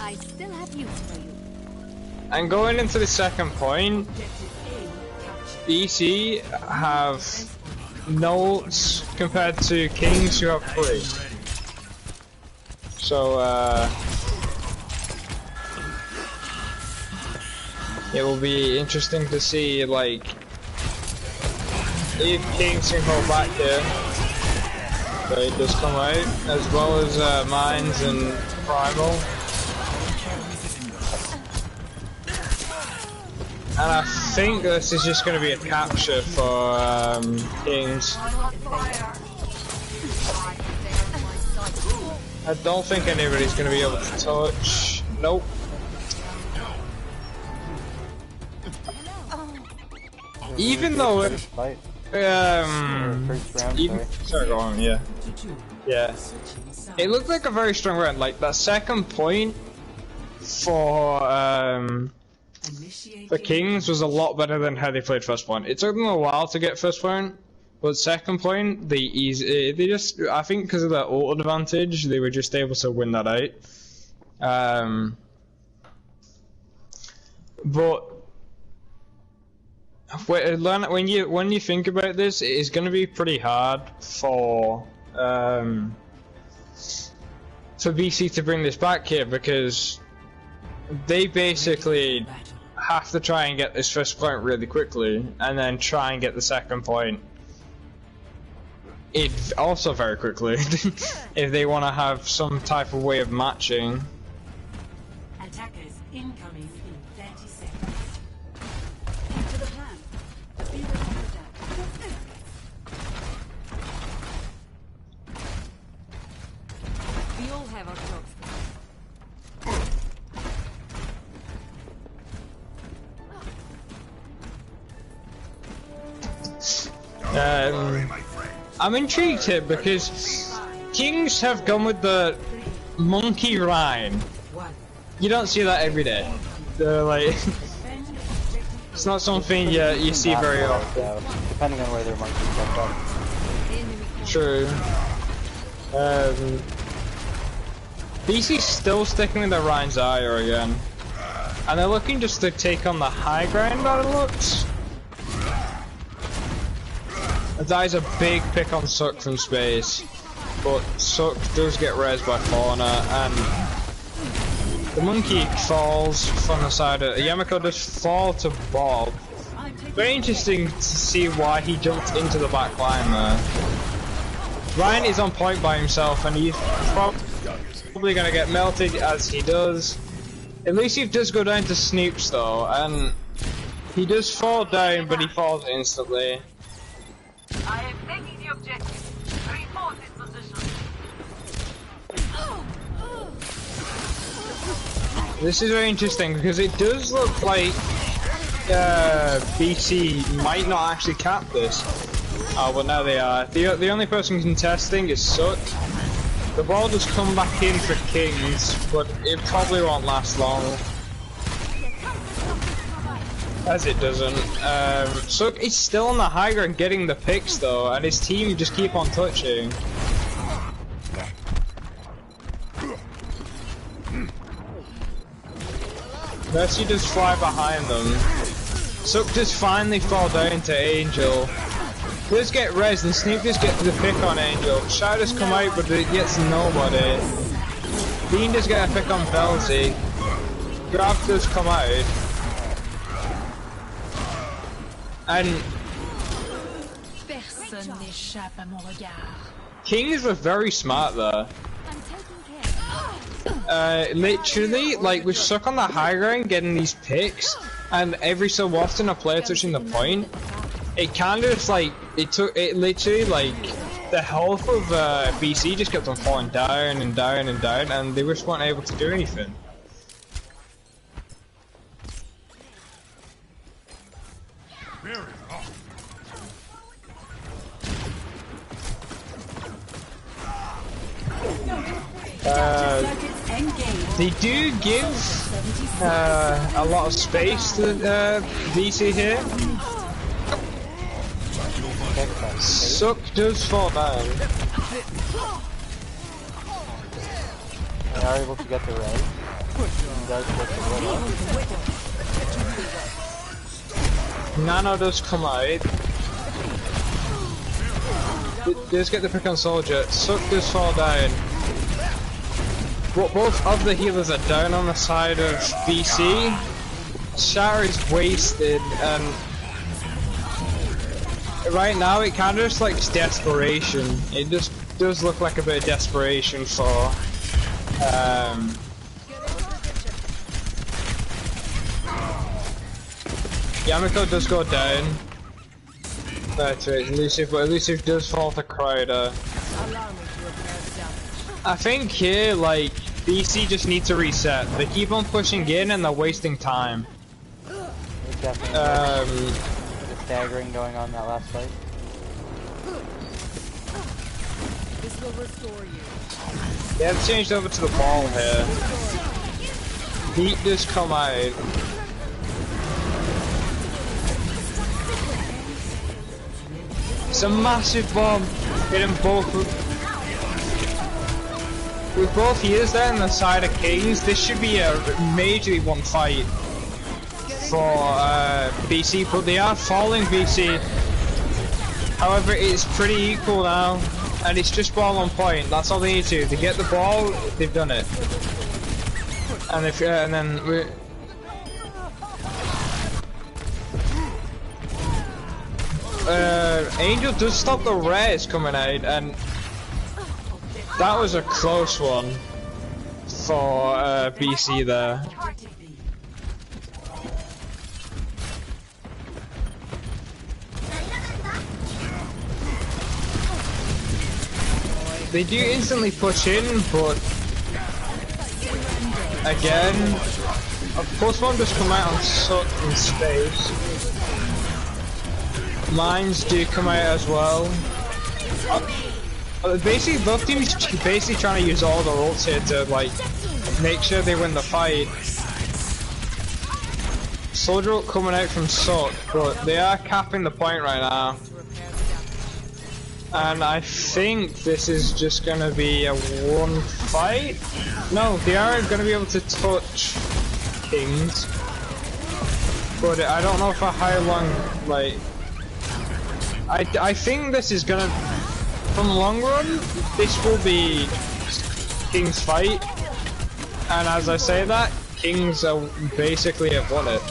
I still have use for you. And going into the second point, BC have no ults compared to Kings who have 3. So, it will be interesting to see, like, if Kings can hold back here. So it does come out, as well as Mines and Primal. And I think this is just going to be a capture for Kings. I don't think anybody's gonna be able to touch. Nope. Even though Fight. First round, even sorry, go on, yeah. Yeah. It looked like a very strong round. Like that second point for the Kings was a lot better than how they played first point. It took them a while to get first point, but second point they just, I think because of their ult advantage, they were just able to win that out. But when you think about this, it is going to be pretty hard for BC to bring this back here, because they basically have to try and get this first point really quickly, and then try and get the second point also very quickly if they want to have some type of way of matching. Attackers incoming in 30 seconds. To the plan. Be ready for that. We all have our jobs. I'm intrigued here because Kings have gone with the monkey Rhine. You don't see that every day. They're like, it's not something you see very often. Depending on where their monkeys come from. True. BC's still sticking with the Rhine Zyre again. And they're looking just to take on the high ground by the looks. That is a big pick on Suck from space, but Suck does get raised by Fauna, and the monkey falls from the side of Yamako. Does fall to Bob. Very interesting to see why he jumped into the back line there. Ryan is on point by himself, and he's probably gonna get melted as he does. At least he does go down to Snoops though, and he does fall down, but he falls instantly. I am taking the objective. Reinforce this position. This is very interesting because it does look like BC might not actually cap this. Oh, but now they are. The only person contesting is Suck. The ball does come back in for Kings, but it probably won't last long. As it doesn't. Suck is still on the high ground getting the picks though, and his team just keep on touching. Mercy does fly behind them. Suck does finally fall down to Angel. Does get res, and Snoop does get the pick on Angel. Shadow does come out, but it gets nobody. Bean does get a pick on Belzy. Grab does come out. And Personne n'échappe à mon regard. Kings were very smart there. Literally, like, we're stuck on the high ground getting these picks, and every so often a player touching the point, it kind of just like, it literally, like, the health of BC just kept on falling down and down and down, and they just weren't able to do anything. They do give a lot of space to BC here. Suck does fall down. They are able to get the res. He does get the res. Nano does come out. Does get the pick on Soldier. Suck does fall down. But both of the healers are down on the side of BC. Shatter is wasted, and right now it kind of just like desperation. It just does look like a bit of desperation for Yamako does go down. That's right, Elusive, but Elusive does fall to Crowder. I think here, like, BC just need to reset. They keep on pushing in and they're wasting time. There's definitely the staggering going on in that last fight. This will restore you. They have changed over to the ball here. Heat just come out. It's a massive bomb. Hit them both. With both healers there on the side of Kings, this should be a majorly won fight for BC, but they are falling BC. However, it's pretty equal now, and it's just ball on point. That's all they need to do. They get the ball, they've done it. And if and then Angel does stop the rares coming out, and that was a close one for BC there. They do instantly push in, but again, of course one does come out on certain space. Mines do come out as well. Basically, both teams basically trying to use all their ults here to like make sure they win the fight. Soldier ult coming out from Suck, but they are capping the point right now. And I think this is just gonna be a one fight. No, they aren't gonna be able to touch Kings. But I don't know for how long, like... I think this is gonna... From the long run, this will be King's fight. And as I say that, Kings are basically have won it.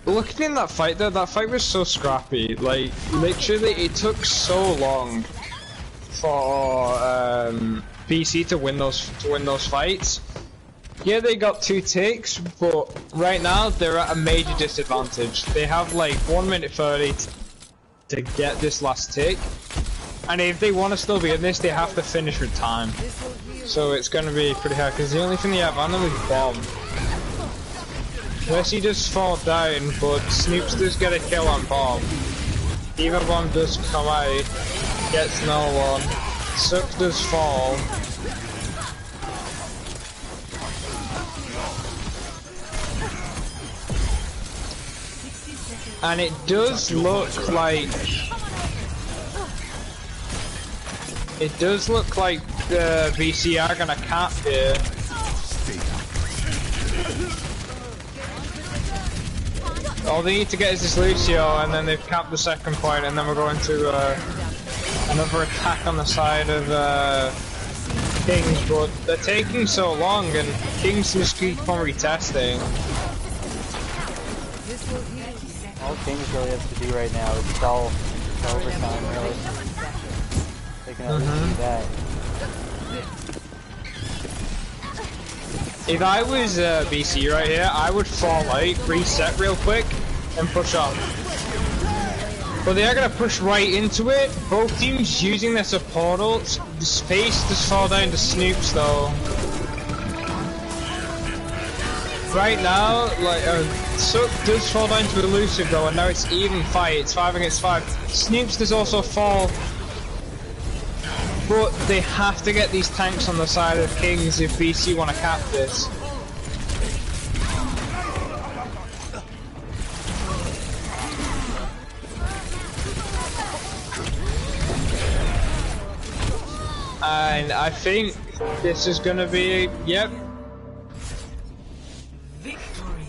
Looking in that fight though, that fight was so scrappy. Like, literally, it took so long for BC to win those fights. Yeah, they got 2 ticks, but right now they're at a major disadvantage. They have like 1 minute 30 to get this last tick, and if they want to still be in this, they have to finish with time. So it's going to be pretty hard because the only thing they have on them is bomb. Unless he does fall down, but Snoops does get a kill on bomb. Eva bomb does come out, gets no one. Suck does fall. And it does look like the VC are gonna cap here. All they need to get is this Lucio, and then they've capped the second point, and then we're going to another attack on the side of Kings, but they're taking so long, and Kings just keep on retesting. All Kings really has to do right now is stall overtime, really. They can at least do that. If I was BC right here, I would fall out, reset real quick, and push up. But they are going to push right into it. Both teams using their support ults. The space does fall down to Snoops though. Right now, like, Suck does fall down to Elusive though, and now it's even fight. It's 5 against 5. Snoops does also fall. But they have to get these tanks on the side of Kings if BC want to cap this. And I think this is going to be, yep. Victory.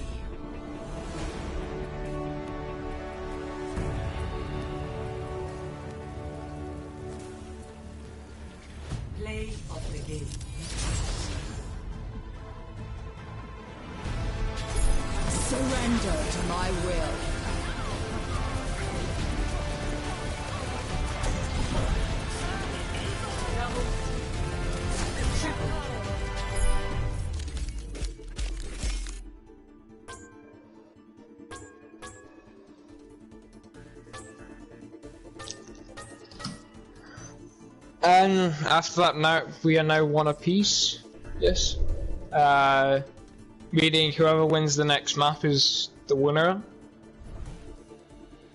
Play of the game. Surrender to my will. And after that, now we are now one apiece. Yes. Meaning whoever wins the next map is the winner.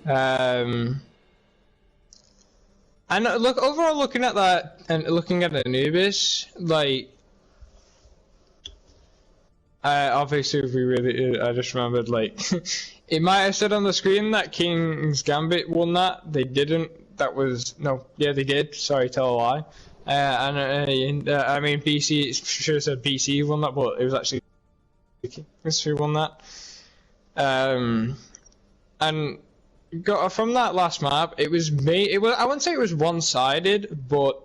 And look, overall, looking at that and looking at Anubis, like, obviously we really, I just remembered, like, it might have said on the screen that King's Gambit won that. They didn't. That was, no, yeah, they did. Sorry, tell a lie. I mean, BC, it should have said BC won that, but it was actually Kings who won that. And from that last map, it was I wouldn't say it was one-sided, but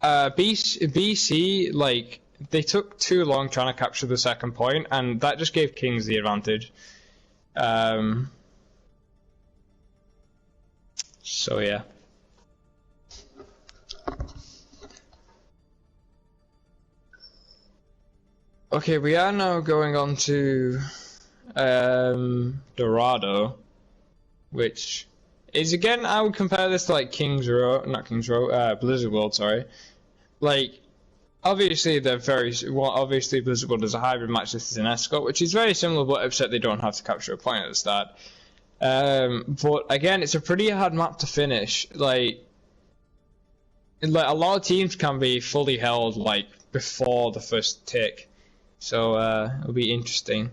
BC, like, they took too long trying to capture the second point, and that just gave Kings the advantage. So yeah. Okay, we are now going on to Dorado, which is, again, I would compare this to like Blizzard World, sorry. Like, obviously they're obviously Blizzard World is a hybrid match. This is an escort, which is very similar, but except they don't have to capture a point at the start. But again, it's a pretty hard map to finish. Like a lot of teams can be fully held like before the first tick, so it'll be interesting.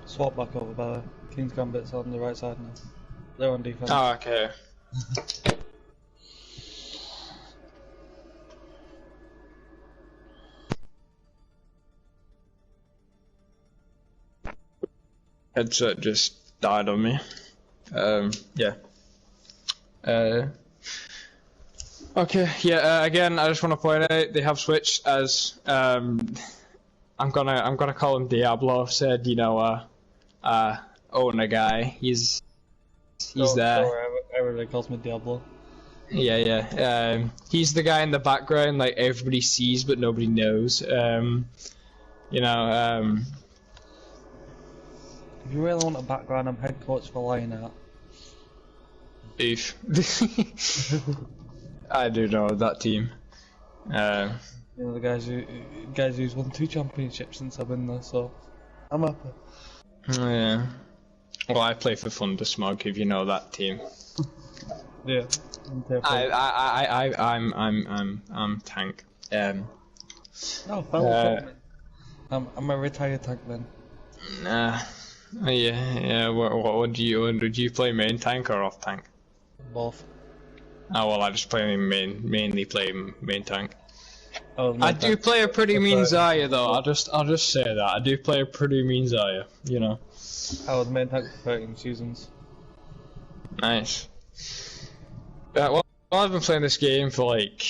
Swap back over, by the way. King's Gambit's on the right side now. They're on defense. Oh, okay. Headset just died on me. Yeah. Okay, yeah, again, I just want to point out, they have switched as, I'm gonna call him Diablo, said, you know, owner guy, he's there. Everybody calls me Diablo. Yeah. He's the guy in the background, like, everybody sees but nobody knows. You know, If you really want a background, I'm head coach for Lionheart. Oof. I do know that team. You know, the guys who's won 2 championships since I've been there, so I'm happy. Yeah. Well, I play for Thunder Smog, if you know that team. Yeah. I'm tank. No, fellow I'm a retired tank then. Nah. Yeah. What do you play, main tank or off tank? Both. Oh well, I just mainly play main tank. Oh, I do play a pretty mean Zarya though. I'll just say that I do play a pretty mean Zarya. You know. I was main tank for 13 seasons. Nice. Well, I've been playing this game for like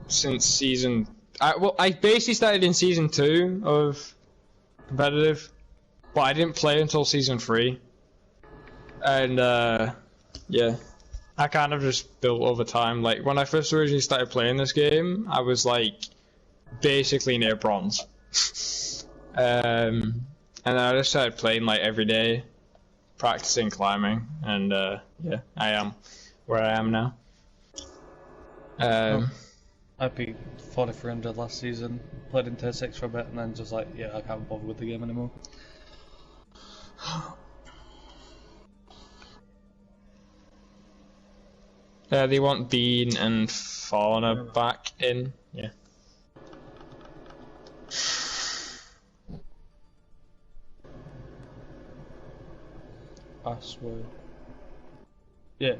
since season. I basically started in season 2 of competitive, but I didn't play until season 3. And yeah, I kind of just built over time. Like when I first originally started playing this game, I was like basically near bronze. And then I just started playing like every day, practicing climbing, and yeah, I am where I am now. I beat 4300 last season, played in tier 6 for a bit, and then just like, yeah, I can't bother with the game anymore. They want Bean and Fauna back in, yeah. Password. Yeah.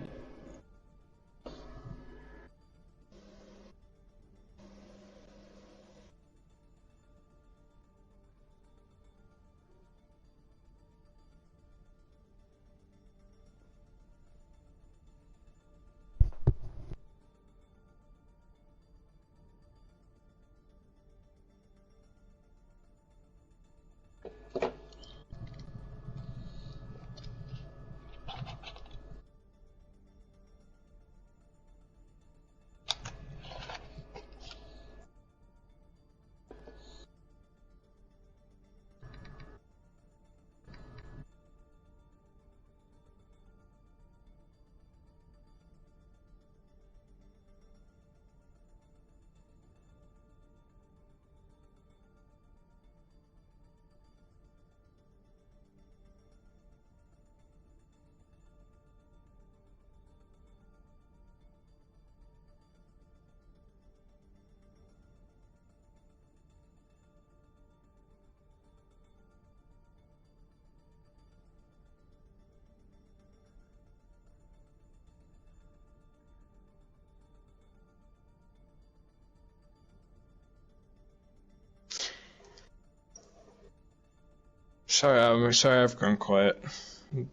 Sorry, I'm sorry I've gone quiet.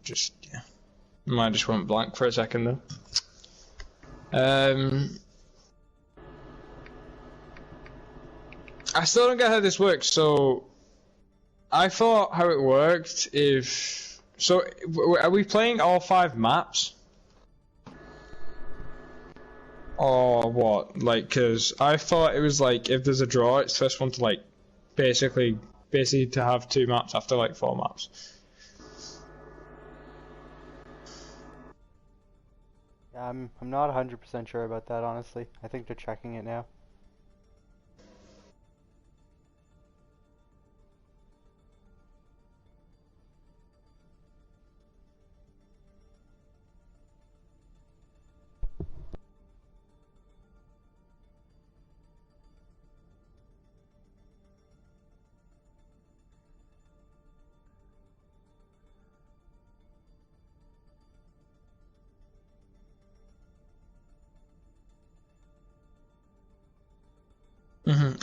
Just, yeah. Mine just went blank for a second though. I still don't get how this works, so I thought how it worked if... So, are we playing all 5 maps? Or what? Like, cause I thought it was like, if there's a draw, it's the first one to like, basically to have 2 maps after like 4 maps. I'm not 100% sure about that, honestly. I think they're checking it now.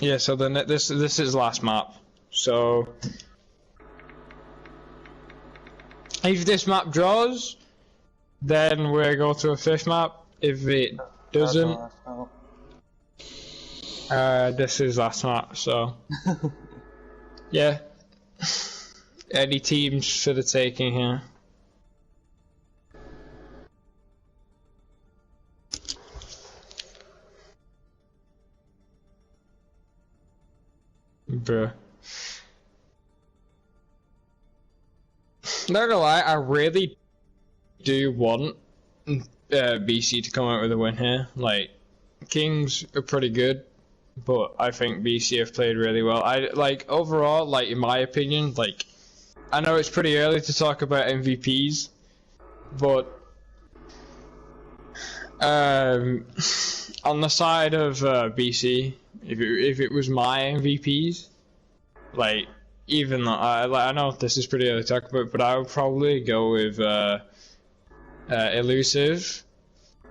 Yeah, so then this is last map. So if this map draws, then we go to a 5th map. If it doesn't, this is last map. So yeah, any teams for the taking here. Bruh. Not gonna lie, I really do want BC to come out with a win here. Like, Kings are pretty good, but I think BC have played really well. I like overall, like in my opinion, like I know it's pretty early to talk about MVPs, but on the side of BC, if it was my MVPs, like even though I know this is pretty early to talk about, but I would probably go with Elusive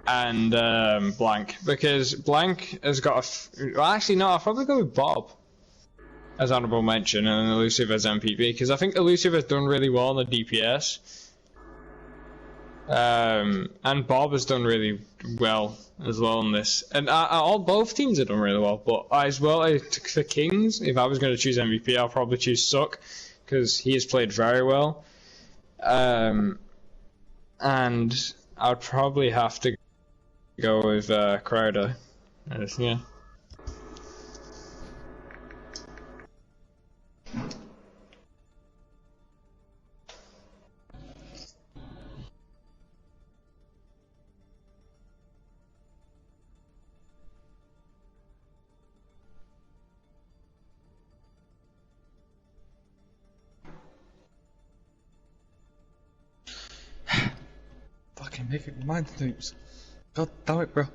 and Blank, because Blank has got well, actually no, I'll probably go with Bob as honorable mention and Elusive as MVP, because I think Elusive has done really well on the DPS. And Bob has done really well as well on this, and both teams have done really well. But as well for Kings, if I was going to choose MVP, I'll probably choose Suck, because he has played very well. And I'd probably have to go with Crowder. Yeah. Fucking make it mind noobs. God damn it, bro.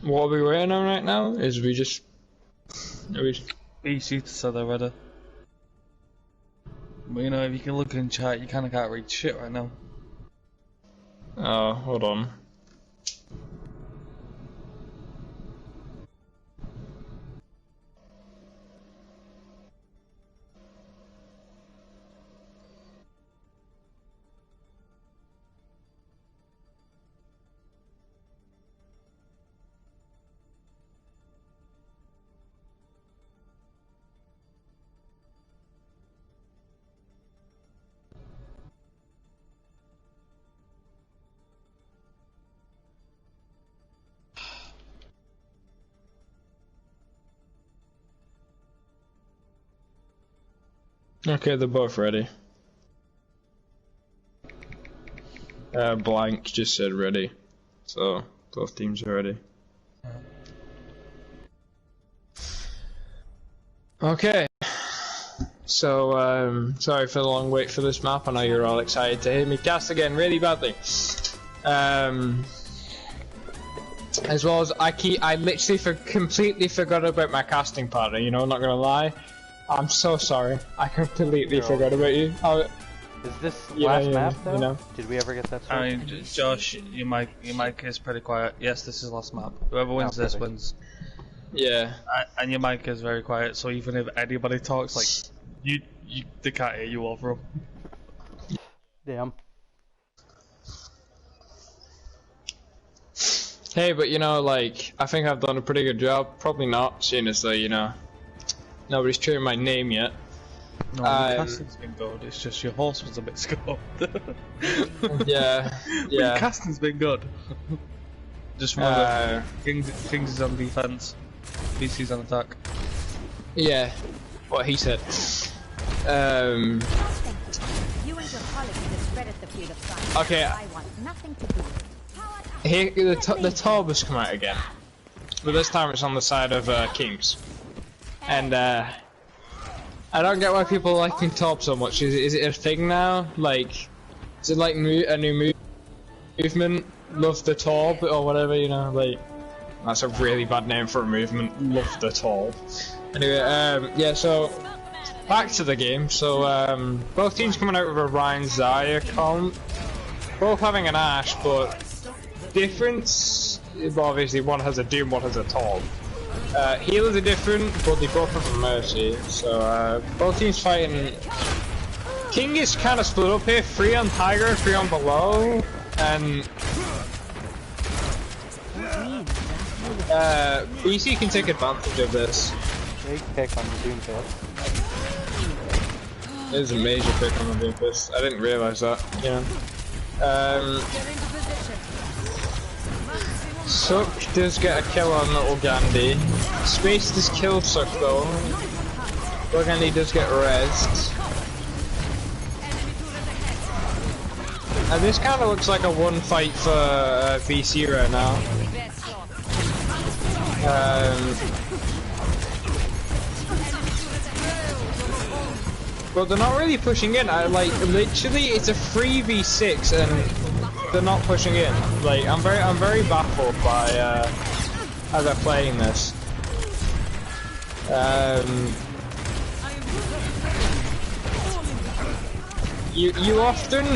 What are we waiting on right now? Is we just... BC to say they're ready. But you know, if you can look in chat, you kinda can't read shit right now. Oh, hold on. Okay, they're both ready. Blank just said ready, so both teams are ready. Okay, so sorry for the long wait for this map. I know you're all excited to hear me cast again really badly. As well as I literally completely forgot about my casting partner. You know, not gonna lie, I'm so sorry. I completely forgot about you. Is this last map though? You know. Did we ever get that I sorted? mean, Josh, your mic is pretty quiet. Yes, this is last map. Whoever wins this perfect. wins. Yeah. And your mic is very quiet, so even if anybody talks, like they can't hear you over them. Damn. Hey, but you know, like, I think I've done a pretty good job. Probably not, seeing as though, you know, nobody's cheering my name yet. No, the casting's been good. It's just your horse was a bit scuffed. Yeah, But yeah. your casting's been good. Just remember, Kings is on defense, BC's on attack. Yeah, what he said. You and your colleagues discredit the field of science. Okay. I want nothing to do with it. Here, the Torb has come out again, but this time it's on the side of Kings, and I don't get why people are liking Torb so much. Is it a thing now? Like, is it like a new movement? Love the Torb or whatever, you know? Like, that's a really bad name for a movement. Love the Torb. Anyway, yeah. So back to the game. So both teams coming out with a Ryan Zarya comp, both having an Ashe, but difference. Well, obviously, one has a Doom, one has a Torb. Healers are different, but they both have a Mercy. So both teams fighting. King is kind of split up here: 3 on Tiger, 3 on below, and BC can take advantage of this. Big pick on the Doom Fist. There's a major pick on the Doom Fist. I didn't realize that. Yeah. Suck does get a kill on Little Gandhi. Space does kill Suck though. Little Gandhi does get rezzed. And this kind of looks like a one fight for VC right now. But they're not really pushing in. Like literally, it's a 3v6 and they're not pushing in. Like I'm very baffled by how they're playing this. You often,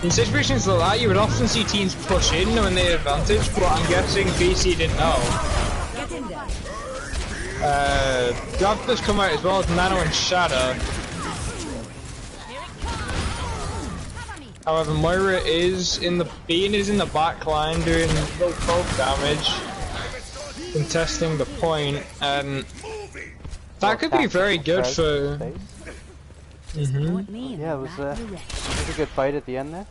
in situations like that, you would often see teams push in when they had advantage, but I'm guessing BC didn't know. Grab does come out as well as Nano and Shadow. However, Moira is in the back line doing little poke damage, contesting the point, and that could be very good for. Yeah, it was a good fight at the end there.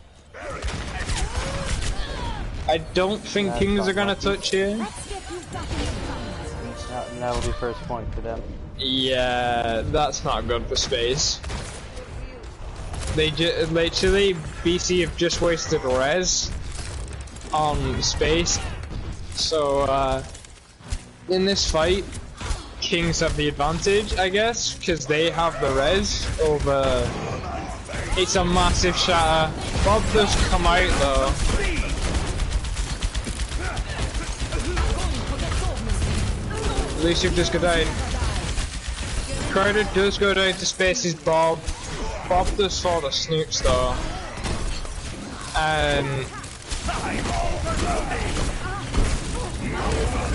I don't think Kings are gonna touch here. And that'll be first point for them. Yeah, that's not good for Space. They literally, BC have just wasted res on Space. So in this fight, Kings have the advantage, I guess, because they have the res over. It's a massive shatter. Bob does come out though. Lucius does go down. Crowder does go down to Space's Bob. Bob does fall the Snoops though. And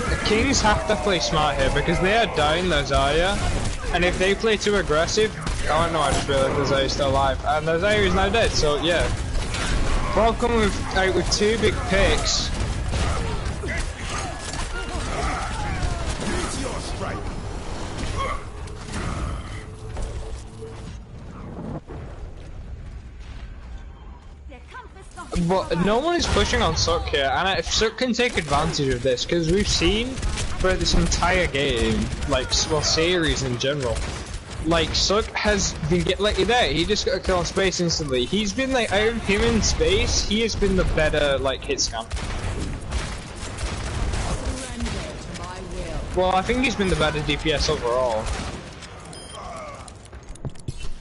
the Kings have to play smart here because they are down their Zarya. And if they play too aggressive, oh no, I just realized the Zarya's still alive. And the Zarya is now dead, so yeah. Bob coming out with 2 big picks. But no one is pushing on Suck here, and if Suck can take advantage of this, because we've seen for this entire game, like, well, series in general, like Suck has been he just got a kill on space instantly. He's been like out of him in space, he has been the better like hit scan. Well, I think he's been the better DPS overall.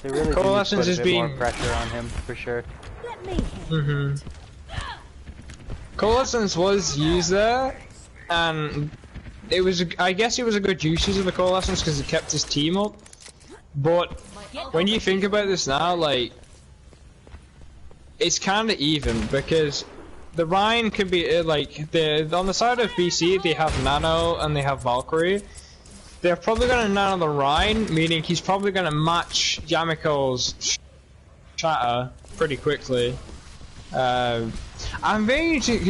They really Coalescence do put a is bit more being pressure on him for sure. Let me handle it. Coalescence was used there, and it was I guess it was a good usage of the Coalescence because it kept his team up. But when you think about this now, like, it's kind of even because the Rhine could be like on the side of BC they have Nano and they have Valkyrie. They're probably gonna Nano the Rhine, meaning he's probably gonna match Yamiko's shatter pretty quickly. I'm very intrigued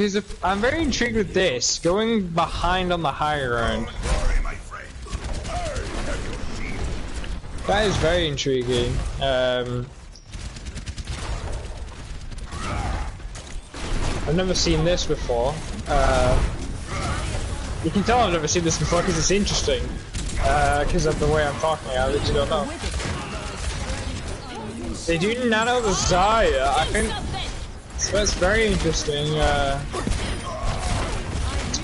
with this going behind on the high ground. That is very intriguing. I've never seen this before. You can tell I've never seen this before because it's interesting. Because of the way I'm talking, I literally don't know. They do nano the Zarya, I think. So that's very interesting.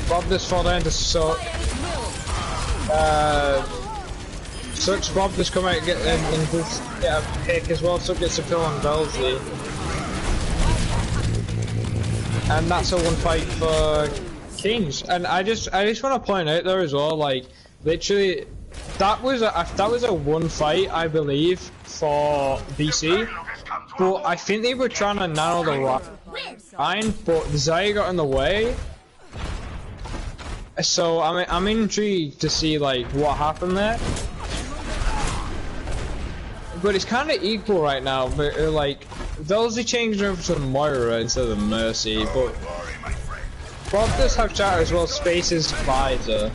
Bob this fall down to Suck. Suck's Bob just come out and get a pick as well. Suck gets a kill on Belsley. And that's a one fight for Kings. And I just want to point out there as well, like literally that was a one fight I believe for BC. But I think they were trying to nano the Rhine, but the Zarya got in the way. So I'm intrigued to see like what happened there. But it's kind of equal right now. But like Velzy changed over to Moira instead of Mercy. But Bob does have shatter as well. Space's Visor.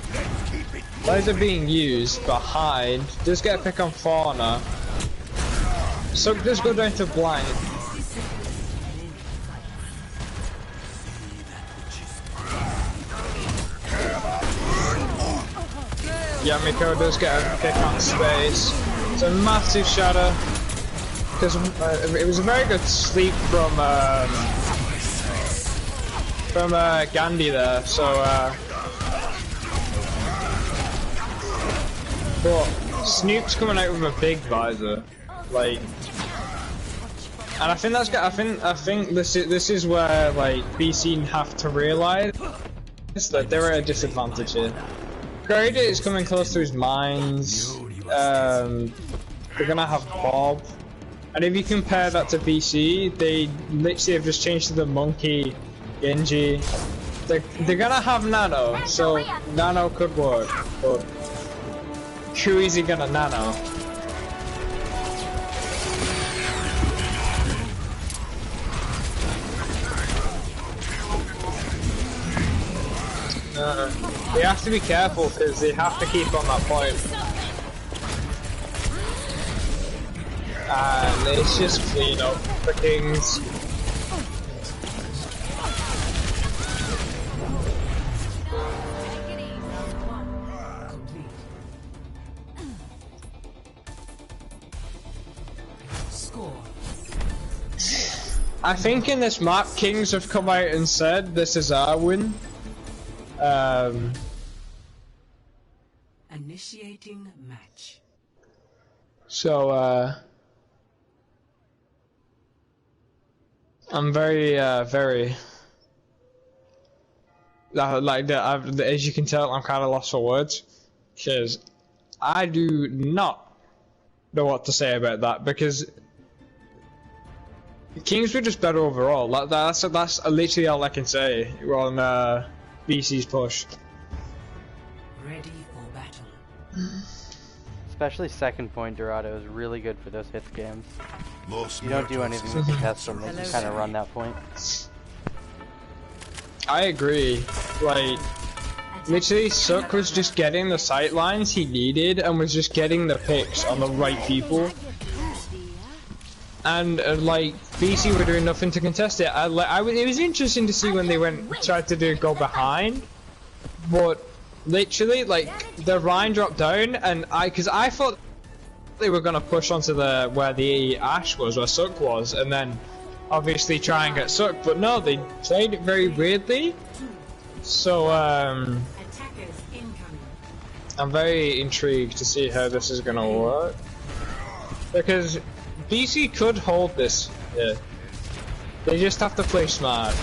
Visor being used behind. Does get a pick on Fauna. So just go down to blind. Yamiko does get a kick on space. It's a massive shatter because it was a very good sleep from Gandhi there. So, but Snoop's coming out with a big visor, like, and I think that's I think this is where like BC have to realize that they're at a disadvantage here. Grader is coming close to his mines. They're gonna have Bob, and if you compare that to BC, they literally have just changed to the Monkey, Genji. They're gonna have Nano, so Nano could work, but who is he gonna Nano? They have to be careful because they have to keep on that point. And it's just clean up for Kings. I think in this map, Kings have come out and said this is our win. Initiating match. So, I'm very, like as you can tell, I'm kind of lost for words, because I do not know what to say about that, because Kings were just better overall. That's literally all I can say on BC's push. Ready for battle. Especially second point Dorado is really good for those hits games. You don't do anything to contest them, they just kind of run that point. I agree. Like, literally, Suck was just getting the sight lines he needed and was just getting the picks on the right people. And like BC were doing nothing to contest it. It was interesting to see when they tried to go behind, but literally like the Rhine dropped down, and because I thought they were gonna push onto the where the Ash was, where Suk was, and then obviously try and get Suk. But no, they played it very weirdly. So Attackers incoming. I'm very intrigued to see how this is gonna work, because BC could hold this. Yeah, they just have to play smart.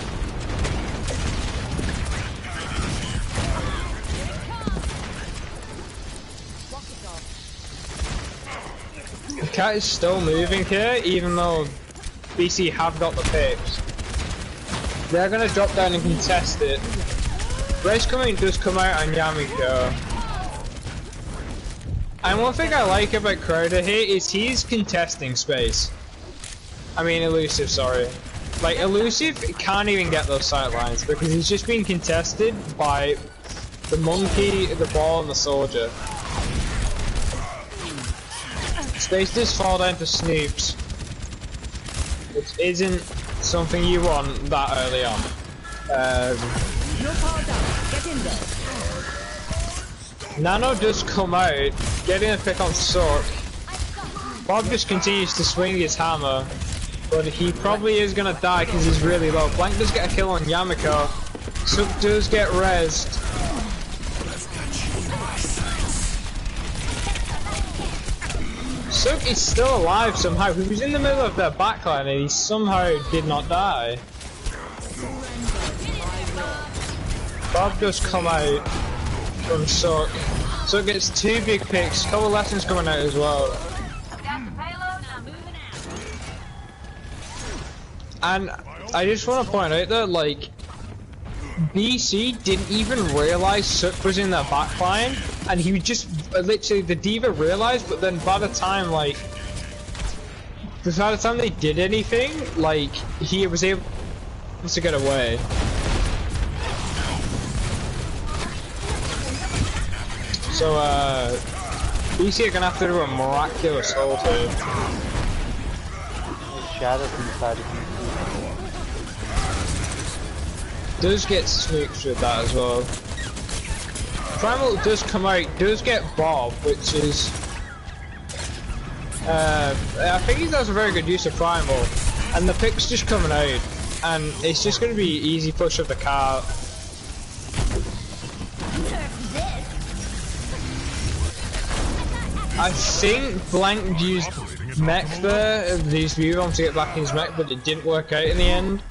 The cat is still moving here, even though BC have got the picks. They're gonna drop down and contest it. Race coming does come out on Yamiko. And one thing I like about Crowder here is he's contesting space. I mean Elusive, sorry. Like Elusive can't even get those sight lines because he's just been contested by the monkey, the ball, and the soldier. Space does fall down to Snoops, which isn't something you want that early on. You're powered up. Get in there. Nano does come out, getting a pick on Sork. Bob just continues to swing his hammer, but he probably is gonna die because he's really low. Blank does get a kill on Yamiko. Sork does get rezzed. Sork is still alive somehow. He was in the middle of their backline and he somehow did not die. Bob does come out from Sork. Sork gets 2 big picks, couple lessons coming out as well. Got the payload, now moving out. And I just want to point out that, like, BC didn't even realize Sook was in their backline, and he just literally the D.Va realized, but then by the time they did anything, like, he was able to get away. So BC are gonna have to do a miraculous ult here. Shadow from the side of BC. Does get sneaks with that as well. Primal does come out, does get Bob, which is I think he does a very good use of Primal, and the pick's just coming out, and it's just going to be easy push of the car. I think Blank used mech there, used V-bomb to get back in his mech, but it didn't work out in the end.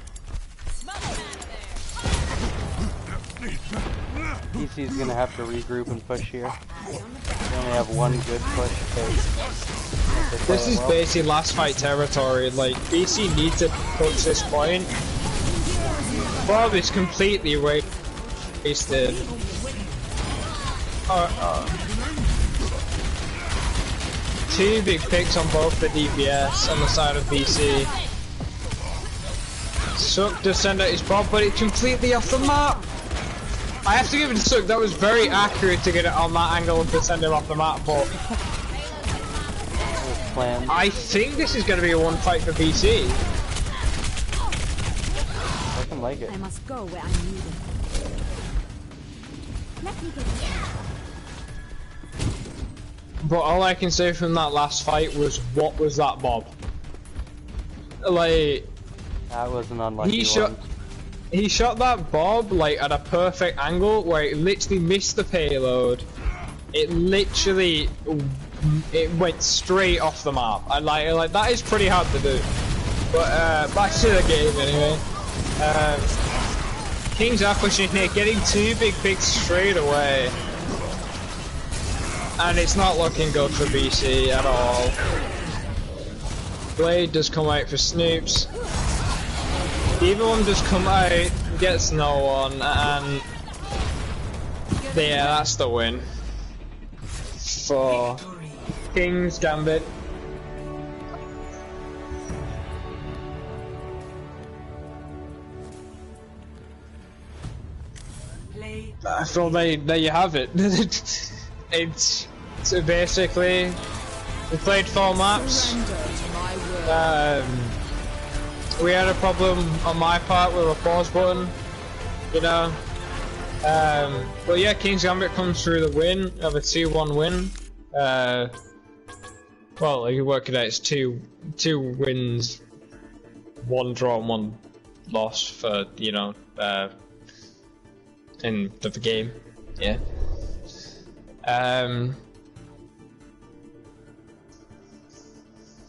DC's gonna have to regroup and push here. They only have one good push. This is basically last fight territory. Like, BC needs to push this point. Bob is completely wasted. 2 big picks on both the DPS on the side of BC. Sook does send out his Bob, but it's completely off the map. I have to give it to Sook, that was very accurate to get it on that angle to send him off the map, but I think this is going to be a one fight for BC. I can like it. I must go where I'm needed. Let me get it. But all I can say from that last fight was, what was that Bob? Like, that was an unlucky one. He shot that Bob like at a perfect angle where it literally missed the payload. It went straight off the map. And like that is pretty hard to do. But back to the game anyway. Kings are pushing here, getting 2 big picks straight away. And it's not looking good for BC at all. Blade does come out for Snoops. Either one just come out, gets no one, and yeah, that's the win for King's Gambit. So there you have it. It's basically, we played 4 maps. We had a problem on my part with a pause button, you know. But yeah, King's Gambit comes through the win of a 2-1 win. Well, you work it out, it's two wins, 1 draw and 1 loss for, you know, in the game. Yeah.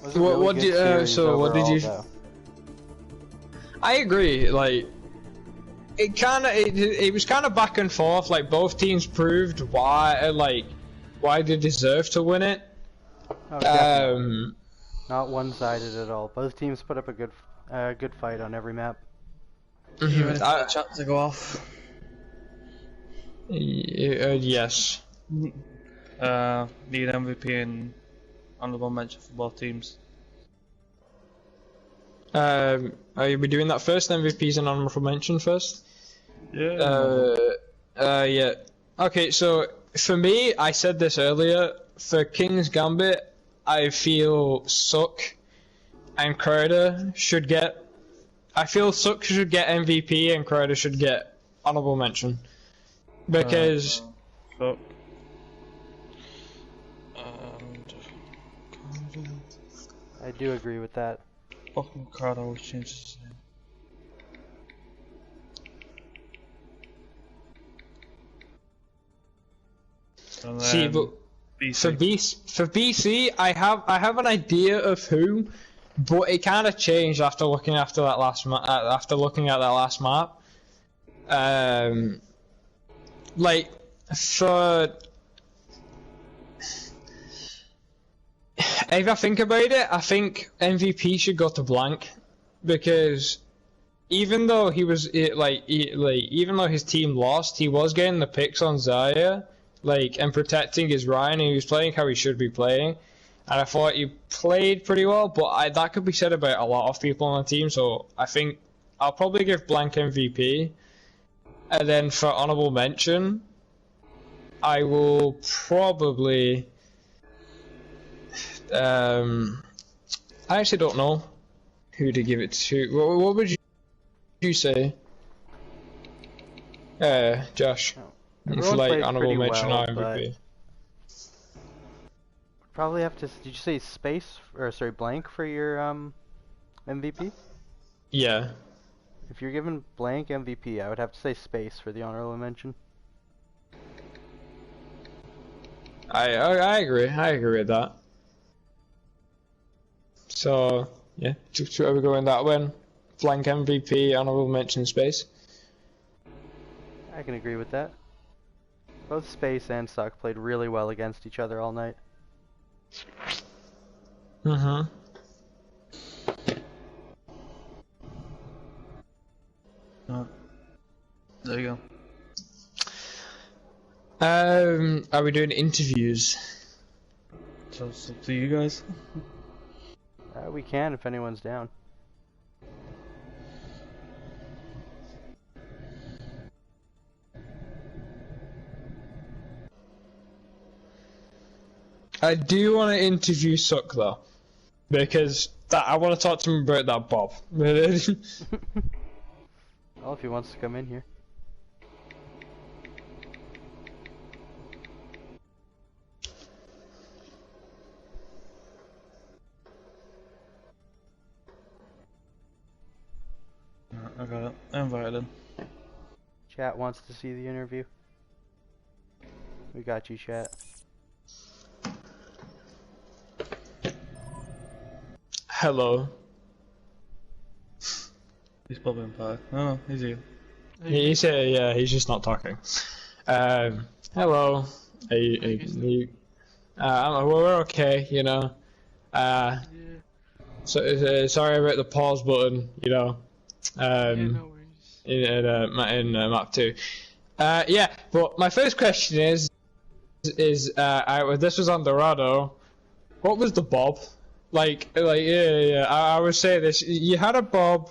Was a really what good did series so what did overall, you? though. I agree. Like, it was kind of back and forth. Like, both teams proved why they deserve to win it. Oh, definitely. Not one-sided at all. Both teams put up a good fight on every map. Even if the chat to go off. Yes. Need MVP and honorable mention for both teams. Are we doing that first? MVPs and honorable mention first? Yeah. Yeah. Okay, so for me, I said this earlier. For King's Gambit, I feel Suck and Crowder should get. I feel Suck should get MVP and Crowder should get honorable mention because. Suck. I do agree with that. Fucking crowd always changes his name. See, but for BC, I have an idea of who, but it kind of changed after looking at that last map. Like for if I think about it, I think MVP should go to Blank because even though even though his team lost, he was getting the picks on Zaya. And protecting his Ryan, and he was playing how he should be playing, and I thought he played pretty well, but that could be said about a lot of people on the team, so I think I'll probably give Blank MVP, and then for honorable mention, I will probably, I actually don't know who to give it to. What would you say, Josh? For honorable mention or MVP. Probably have to. Did you say space or sorry Blank for your MVP? Yeah. If you're given Blank MVP, I would have to say space for the honorable mention. I agree. I agree with that. So yeah, so are we going that way? Blank MVP, honorable mention, space. I can agree with that. Both Space and Suck played really well against each other all night. There you go. Are we doing interviews? So it's up to you guys. We can if anyone's down. I do want to interview Suck though, because I want to talk to him about that Bob. Well, if he wants to come in here. I got it. I invited him. Chat wants to see the interview. We got you, chat. Hello. He's probably in pie. No, he's here. He's here, yeah, he's just not talking. Hello. We're okay, you know. So, sorry about the pause button, you know. No worries. In map 2. Yeah, but my first question is this was on Dorado. What was the Bob? Yeah. I would say this. You had a Bob.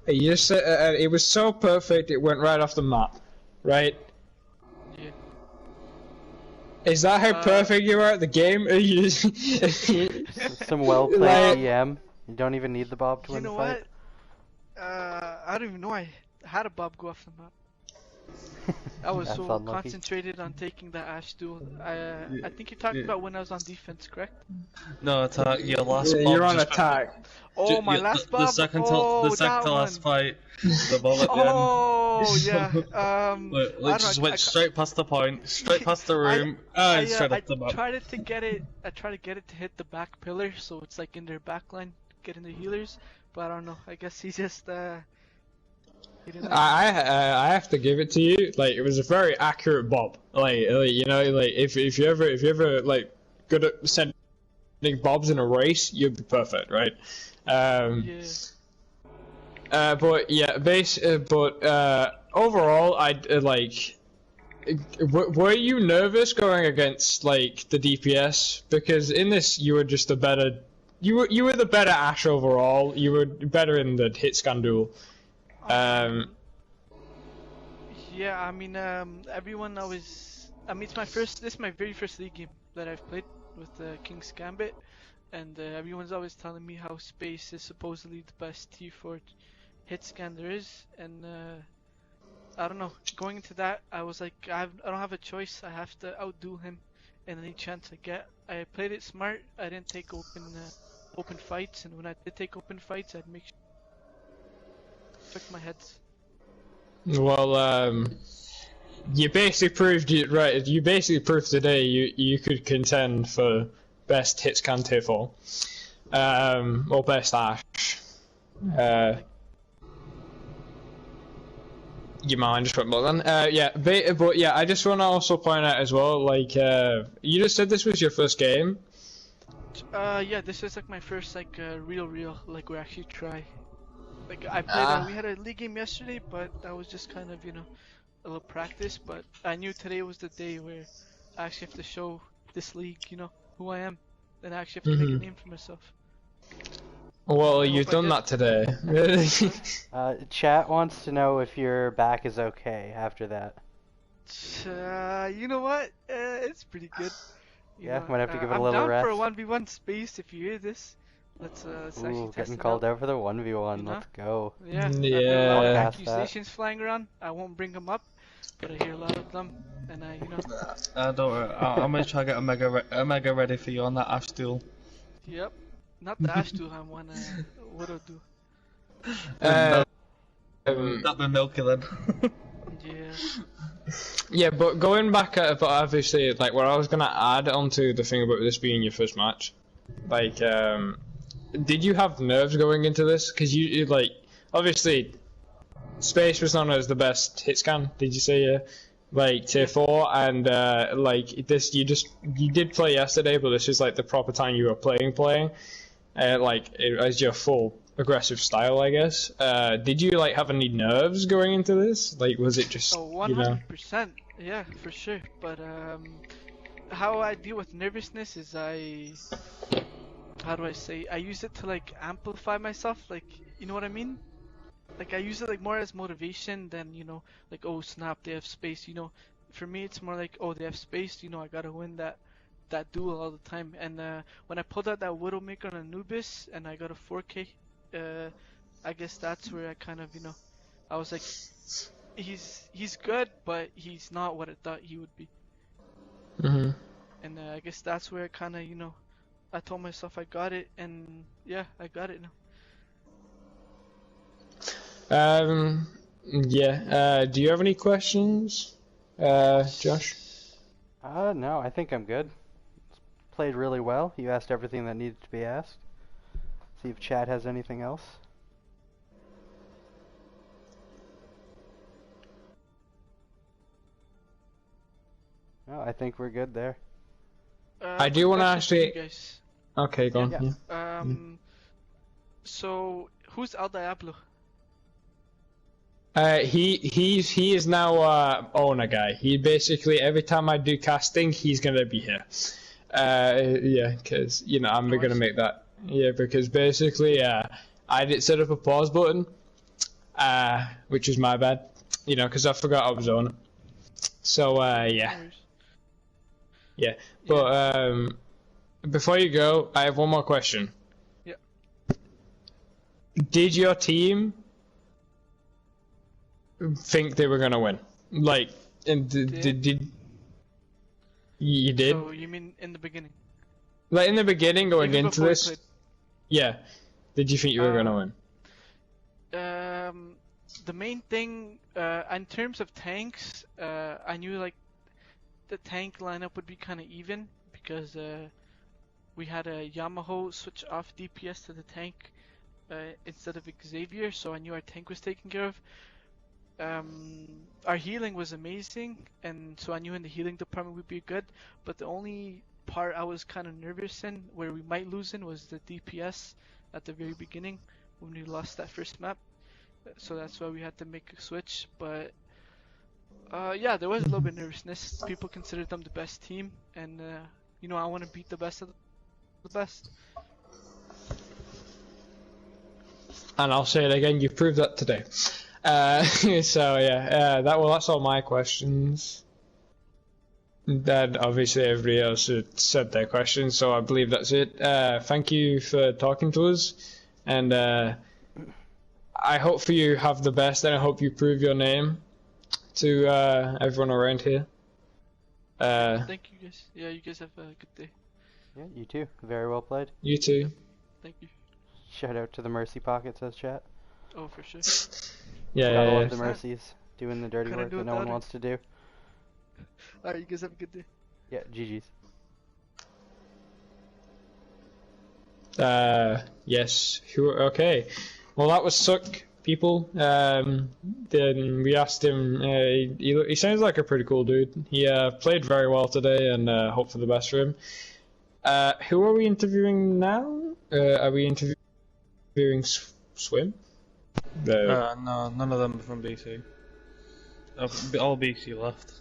You just it was so perfect. It went right off the map, right? Yeah. Is that how perfect you are at the game? Some well-played DM. You don't even need the Bob to win the fight. You know what? I don't even know I had a Bob go off the map. I was That's so unlucky. concentrated on taking the Ash duel. I think you talked about when I was on defense, correct? No attack. Your last Yeah, bob you're on just attack. Oh, my last the bob. second Oh, the second that to last one. fight, the bob at the end. Oh yeah. Like just went straight past the point, straight past the room, and straight I up the map. tried to get it. I tried to get it to hit the back pillar, so it's like in their back line, getting the healers. But I don't know. I guess he just he didn't. I have to give it to you. Like it was a very accurate bob. Like you know, like if you ever like good at sending bobs in a race, you'd be perfect, right? Yeah. But yeah, overall, I like. Were you nervous going against like the DPS? Because in this, you were just a better. You were the better Ash overall. You were better in the hit scan duel. Yeah, I mean, everyone always. I mean, this is my very first league game that I've played with King's Gambit, and everyone's always telling me how Space is supposedly the best T4 hit scan there is, and I don't know. Going into that, I was like, I don't have a choice. I have to outdo him in any chance I get. I played it smart. I didn't take open fights, and when I did take open fights, I'd make sure I took my heads. Well, you basically proved it right. You basically proved today you could contend for best hit scan T4, or best Ash. Your mind just went blank then. Yeah, but yeah, I just want to also point out as well, like, you just said this was your first game. Yeah, this is like my first like real like we actually try. Like I played, we had a league game yesterday, but that was just kind of a little practice. But I knew today was the day where I actually have to show this league, who I am, and I actually have to make a name for myself. Well, you've done that today. Chat wants to know if your back is okay after that. You know what? It's pretty good. Yeah, might have to give it a little rest. I'm down for a 1v1 Space if you hear this. Let's actually test getting it called out. out for the 1v1. Let's go. Yeah. Yeah. Accusations flying around. I won't bring them up, but I hear a lot of them, and Don't worry. I'm gonna try to get a mega ready for you on that Ash duel. Yep. Not the Ash duel. I want Widow duel. That'd be milky then. Yeah. Yeah, but going back, but obviously, like, what I was gonna add onto the thing about this being your first match, like, did you have nerves going into this? Because you like, obviously, Space was known as the best hit scan. Did you say like tier 4? And like this, you did play yesterday, but this is like the proper time you were playing, like as your full aggressive style, I guess. Did you like have any nerves going into this? Like, was it just 100%? Yeah, for sure. But how I deal with nervousness is how do I say? I use it to like amplify myself. Like, you know what I mean? Like I use it like more as motivation than like, oh snap, they have Space. For me it's more like, oh, they have Space. I gotta win that duel all the time. And when I pulled out that Widowmaker on Anubis and I got a 4K. I guess that's where I kind of, I was like, he's good, but he's not what I thought he would be. Mm-hmm. And I guess that's where I kind of, I told myself I got it, and yeah, I got it now. Yeah. Do you have any questions, Josh? No, I think I'm good. Played really well. You asked everything that needed to be asked. See if Chad has anything else. No, I think we're good there. I do want to actually. Guys. Okay, go on. Yeah. Yeah. So who's El Diablo? He is now owner guy. He basically every time I do casting, he's gonna be here. Yeah, because I'm gonna make that. Yeah, because basically, I did set up a pause button, which is my bad, because I forgot I was on it. So, yeah. Yeah, but, before you go, I have one more question. Yeah. Did your team think they were gonna win? Like, did you did? So you mean in the beginning? Like in the beginning, going Even into before we this, yeah. Did you think you were gonna win? The main thing, in terms of tanks, I knew like the tank lineup would be kind of even because we had a Yamaho switch off DPS to the tank instead of Xavier, so I knew our tank was taken care of. Our healing was amazing, and so I knew in the healing department we'd be good, but the only part I was kind of nervous in, where we might lose in, was the DPS at the very beginning when we lost that first map. So that's why we had to make a switch, but yeah, there was a little bit of nervousness. People considered them the best team, and you know, I want to beat the best of the best. And I'll say it again, you proved that today. So yeah, that's all my questions. Then obviously everybody else had said their questions, so I believe that's it. Thank you for talking to us, and I hope for you have the best, and I hope you prove your name to everyone around here. Thank you guys. Yeah, you guys have a good day. Yeah, you too. Very well played. You too. Thank you. Shout out to the Mercy Pocket, says chat. Oh, for sure. Gotta Yeah. love the Mercies doing the dirty Couldn't work do that it no one without her. wants to do. Alright, you guys have a good day. Yeah, GG's. Yes. Okay. Well, that was Suck, people. Then we asked him. He sounds like a pretty cool dude. He played very well today, and hope for the best for him. Who are we interviewing now? Are we interviewing Swim? No, none of them are from BC. All BC left.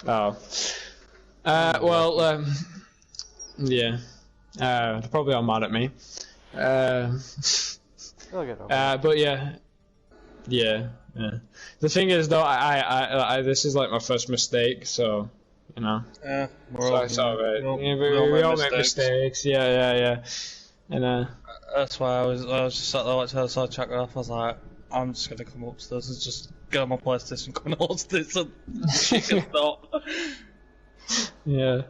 Oh. Well, yeah. They're probably all mad at me. They'll get over it. But yeah. The thing is, though, I this is like my first mistake, so you know. It's alright. We all make mistakes. Yeah. And That's why I was just sat there like I saw check off. I was like, I'm just gonna come upstairs and just get on my PlayStation, come and watch this, and she can stop. Yeah.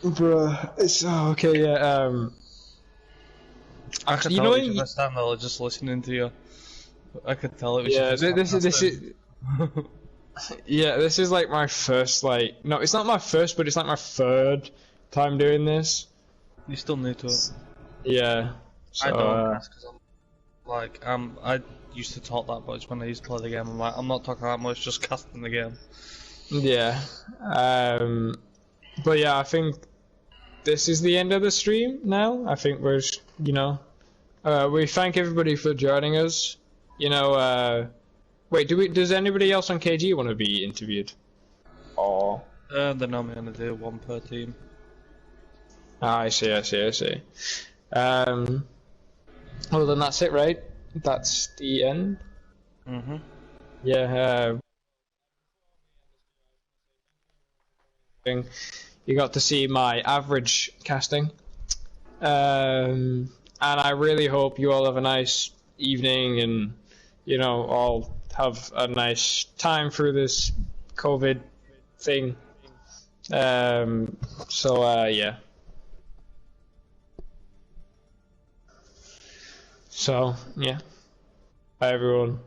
Bruh, it's okay. Yeah. I could You tell know it was when your first time though, just listening to you. I could tell it was Yeah, your first this is. Yeah, this is like my first no, it's not my first, but it's like my third time doing this. You still new to it. Yeah. So, I don't because I used to talk that much when I used to play the game. I'm like, I'm not talking that much, just casting the game. Yeah. But yeah, I think this is the end of the stream now. I think we're, we thank everybody for joining us. Wait, does anybody else on KG want to be interviewed? Or They're normally gonna do one per team. I see. Well, then that's it, right? That's the end. Mhm. Yeah. You got to see my average casting, and I really hope you all have a nice evening, and all have a nice time through this COVID thing. Yeah. So, yeah. Bye, everyone.